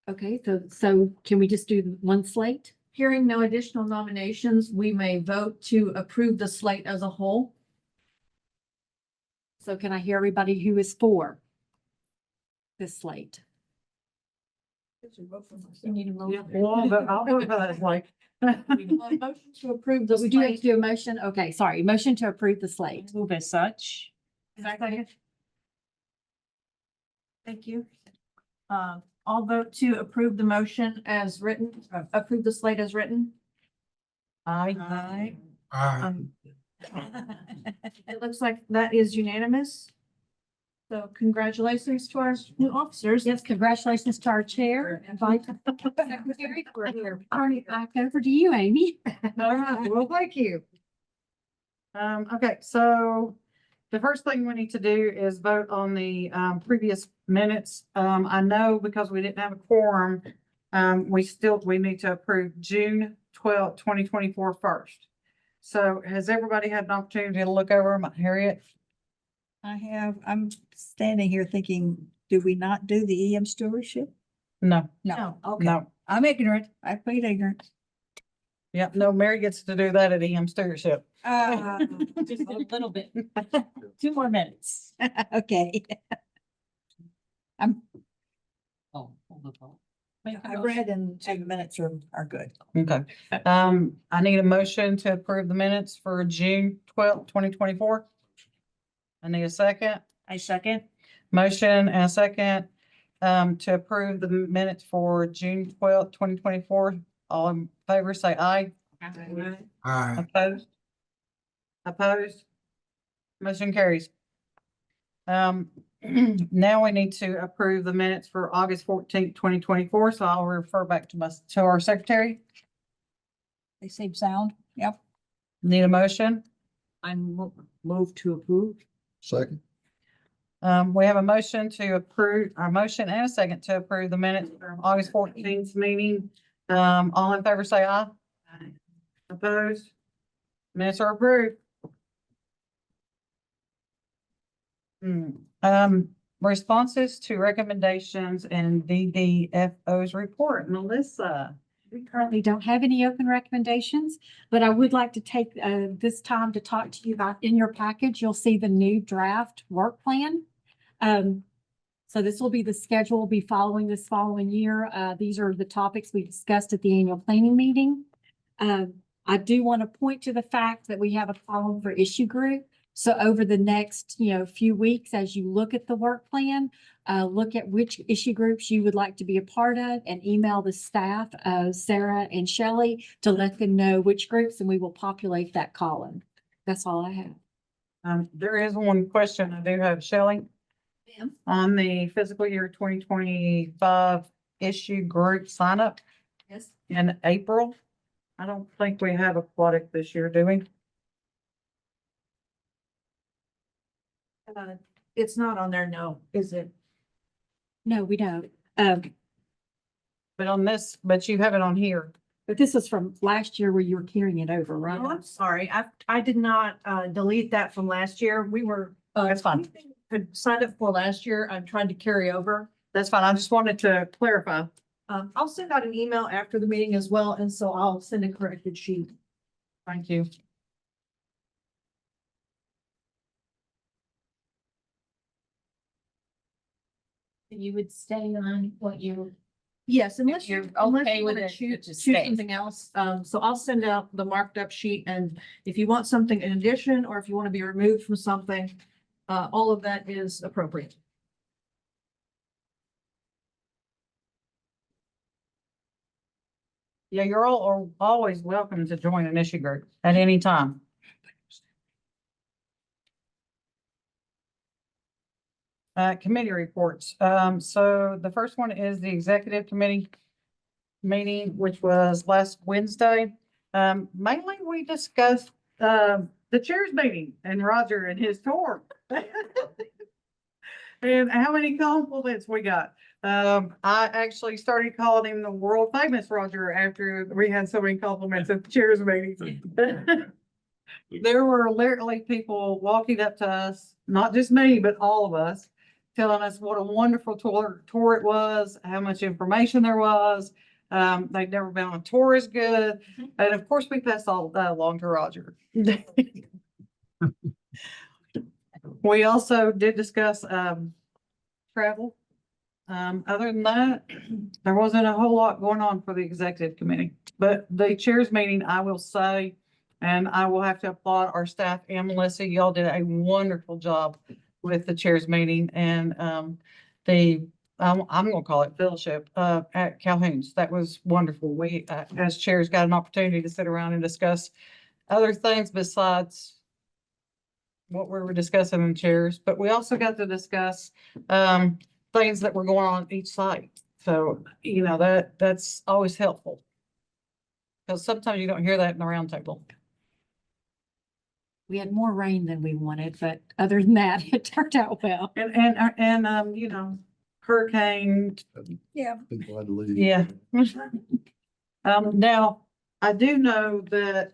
Speaker 14: Okay, so can we just do one slate?
Speaker 12: Hearing no additional nominations, we may vote to approve the slate as a whole.
Speaker 14: So can I hear everybody who is for this slate?
Speaker 12: You need a motion.
Speaker 2: Well, but I'll vote for that slate.
Speaker 12: Motion to approve the
Speaker 14: We do have to
Speaker 12: slate.
Speaker 14: do a motion. Okay, sorry, motion to approve the slate.
Speaker 9: Move as such.
Speaker 12: Second. Thank you. I'll vote to approve the motion as written, approve the slate as written.
Speaker 2: Aye.
Speaker 12: It looks like that is unanimous. So congratulations to our new officers.
Speaker 14: Yes, congratulations to our chair and vice secretary. We're here. Turn it back over to you, Amy.
Speaker 2: All right, well, thank you. Okay, so the first thing we need to do is vote on the previous minutes. I know because we didn't have a quorum, we need to approve June 12th, 2024 first. So has everybody had an opportunity to look over them? Harriet?
Speaker 15: I have, I'm standing here thinking, do we not do the EM stewardship?
Speaker 2: No,
Speaker 15: No, okay.
Speaker 2: no.
Speaker 15: I'm ignorant. I plead ignorance.
Speaker 2: Yep, no, Mary gets to do that at EM stewardship.
Speaker 9: Just a little bit. 2 more minutes.
Speaker 15: Okay.
Speaker 9: Oh, hold the phone.
Speaker 15: I read and the minutes are good.
Speaker 2: Okay, I need a motion to approve the minutes for June 12th, 2024. I need a second.
Speaker 9: I second.
Speaker 2: Motion and a second to approve the minutes for June 12th, 2024. All in favor, say aye.
Speaker 10: Aye.
Speaker 2: Opposed? Opposed? Motion carries. Now we need to approve the minutes for August 14th, 2024. So I'll refer back to our secretary.
Speaker 15: They seem sound. Yep.
Speaker 2: Need a motion?
Speaker 9: I move to approve.
Speaker 6: Second.
Speaker 2: We have a motion to approve, a motion and a second to approve the minutes from August 14th meeting. All in favor, say aye. Opposed? Minutes are approved. Responses to recommendations and DDFO's report. Melissa.
Speaker 14: We currently don't have any open recommendations, but I would like to take this time to talk to you about, in your package, you'll see the new draft work plan. So this will be the schedule we'll be following this following year. These are the topics we discussed at the annual planning meeting. I do want to point to the fact that we have a column for issue group. So over the next, few weeks, as you look at the work plan, look at which issue groups you would like to be a part of and email the staff, Sarah and Shelley, to let them know which groups, and we will populate that column. That's all I have.
Speaker 2: There is one question I do have, Shelley.
Speaker 12: Ma'am.
Speaker 2: On the fiscal year 2025 issue group sign up
Speaker 12: Yes.
Speaker 2: in April. I don't think we have aquatic this year, do we?
Speaker 12: It's not on there, no, is it?
Speaker 14: No, we don't.
Speaker 2: But you have it on here.
Speaker 14: But this is from last year where you were carrying it over,
Speaker 12: Oh,
Speaker 14: right?
Speaker 12: I'm sorry. I did not delete that from last year. We were.
Speaker 2: That's fine.
Speaker 12: Had signed up for last year. I'm trying to carry over.
Speaker 2: That's fine. I just wanted to clarify.
Speaker 12: I'll send out an email after the meeting as well, and so I'll send a corrected sheet.
Speaker 2: Thank you.
Speaker 8: You would stay on what you,
Speaker 12: Yes, unless
Speaker 8: you're
Speaker 12: you, unless
Speaker 8: okay
Speaker 12: you
Speaker 8: with
Speaker 12: want to
Speaker 8: it,
Speaker 12: choose,
Speaker 8: it just
Speaker 12: choose
Speaker 8: stays.
Speaker 12: something else. So I'll send out the marked up sheet, and if you want something in addition, or if you want to be removed from something, all of that is appropriate.
Speaker 2: Yeah, you're all are always welcome to join an issue group at any time. Committee reports. So the first one is the executive committee meeting, which was last Wednesday. Mainly we discussed, the chairs meeting and Roger and his tour. And how many compliments we got. I actually started calling him the world famous Roger after we had so many compliments at the chairs meeting. There were literally people walking up to us, not just me, but all of us, telling us what a wonderful tour it was, how much information there was. They'd never been on a tour as good. And of course, we passed all of that along to Roger. We also did discuss travel. Other than that, there wasn't a whole lot going on for the executive committee. But the chairs meeting, I will say, and I will have to applaud our staff and Melissa, y'all did a wonderful job with the chairs meeting and I'm gonna call it fellowship at Calhoun's. That was wonderful. We as chairs got an opportunity to sit around and discuss other things besides what we were discussing in chairs, but we also got to discuss things that were going on at each site. So, that's always helpful. Because sometimes you don't hear that in the round table.
Speaker 14: We had more rain than we wanted, but other than that, it turned out well.
Speaker 2: And hurricane.
Speaker 12: Yeah.
Speaker 6: People had to leave.
Speaker 2: Yeah. Now, I do know that,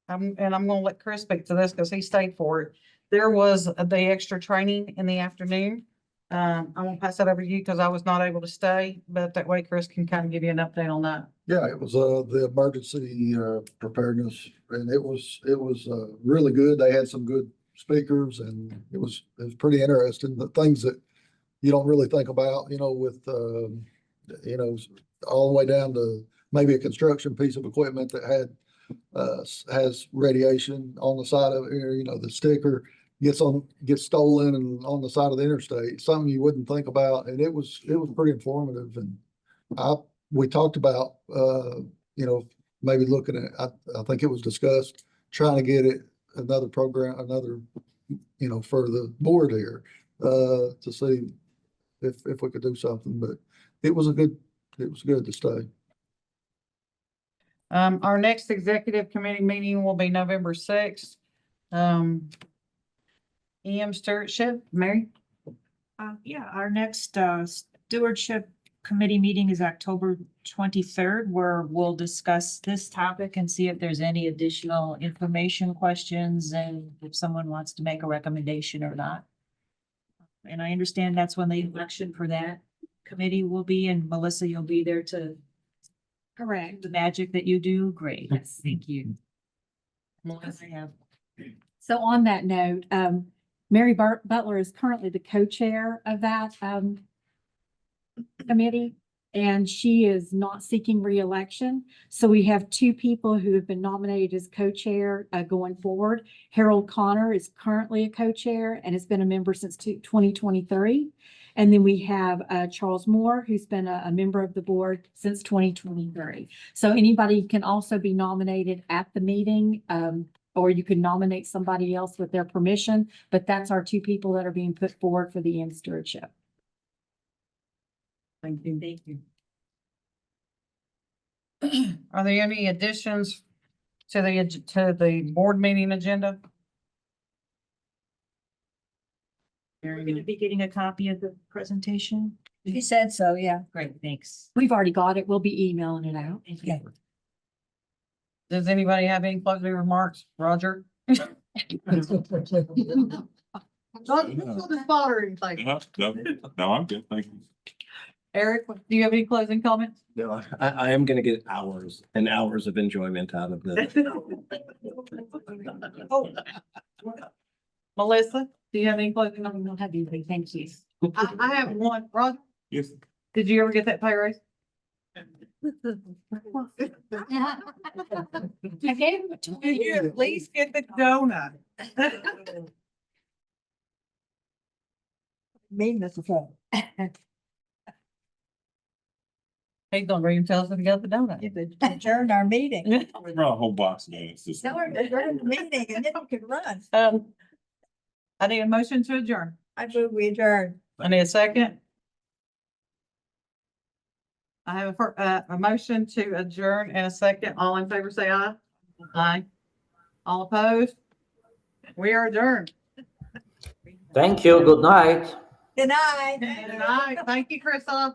Speaker 2: I'm gonna let Chris speak to this because he stayed for it. There was the extra training in the afternoon. I won't pass that over to you because I was not able to stay, but that way Chris can kind of give you an update on that.
Speaker 6: Yeah, it was the emergency preparedness, and it was really good. They had some good speakers, and it was pretty interesting. The things that you don't really think about, with all the way down to maybe a construction piece of equipment that has radiation on the side of it. The sticker gets stolen and on the side of the interstate. Something you wouldn't think about, and it was pretty informative. And we talked about, maybe looking at, I think it was discussed, trying to get it, another program, for the board here, to see if we could do something, but it was good to stay.
Speaker 2: Our next executive committee meeting will be November 6th. EM stewardship, Mary?
Speaker 9: Yeah, our next stewardship committee meeting is October 23rd, where we'll discuss this topic and see if there's any additional information, questions, and if someone wants to make a recommendation or not. And I understand that's when the election for that committee will be, and Melissa, you'll be there to
Speaker 14: Correct.
Speaker 9: the magic that you do. Great.
Speaker 14: Yes.
Speaker 9: Thank you.
Speaker 2: Melissa?
Speaker 9: I have
Speaker 14: So on that note, Mary Butler is currently the co-chair of that committee, and she is not seeking reelection. So we have two people who have been nominated as co-chair going forward. Harold Connor is currently a co-chair and has been a member since 2023. And then we have Charles Moore, who's been a member of the board since 2023. So anybody can also be nominated at the meeting, or you can nominate somebody else with their permission, but that's our two people that are being put forward for the EM stewardship.
Speaker 2: Thank you.
Speaker 9: Thank you.
Speaker 2: Are there any additions to the board meeting agenda?
Speaker 9: We're going to be getting a copy of the presentation.
Speaker 15: He said so, yeah.
Speaker 9: Great, thanks.
Speaker 14: We've already got it. We'll be emailing it out.
Speaker 9: Okay.
Speaker 2: Does anybody have any closing remarks? Roger? Not the spot or anything.
Speaker 4: No, I'm good, thank you.
Speaker 2: Eric, do you have any closing comments?
Speaker 3: No, I am gonna get hours and hours of enjoyment out of this.
Speaker 2: Oh. Melissa, do you have any closing?
Speaker 14: I don't have anything. Thank you.
Speaker 2: I have one. Roger,
Speaker 4: Yes.
Speaker 2: did you ever get that pay raise?
Speaker 14: I gave him a
Speaker 2: You at least get the donut.
Speaker 15: Mean this is all.
Speaker 2: He's gonna bring him, tell us if he got the donut.
Speaker 15: Adjourn our meeting.
Speaker 4: We brought a whole box of donuts.
Speaker 15: Tell her to adjourn the meeting and then you can run.
Speaker 2: I need a motion to adjourn.
Speaker 15: I move we adjourn.
Speaker 2: I need a second. I have a motion to adjourn and a second. All in favor, say aye. Aye. All opposed? We are adjourned.
Speaker 5: Thank you. Good night.
Speaker 15: Good night.
Speaker 2: Good night. Thank you, Christoph.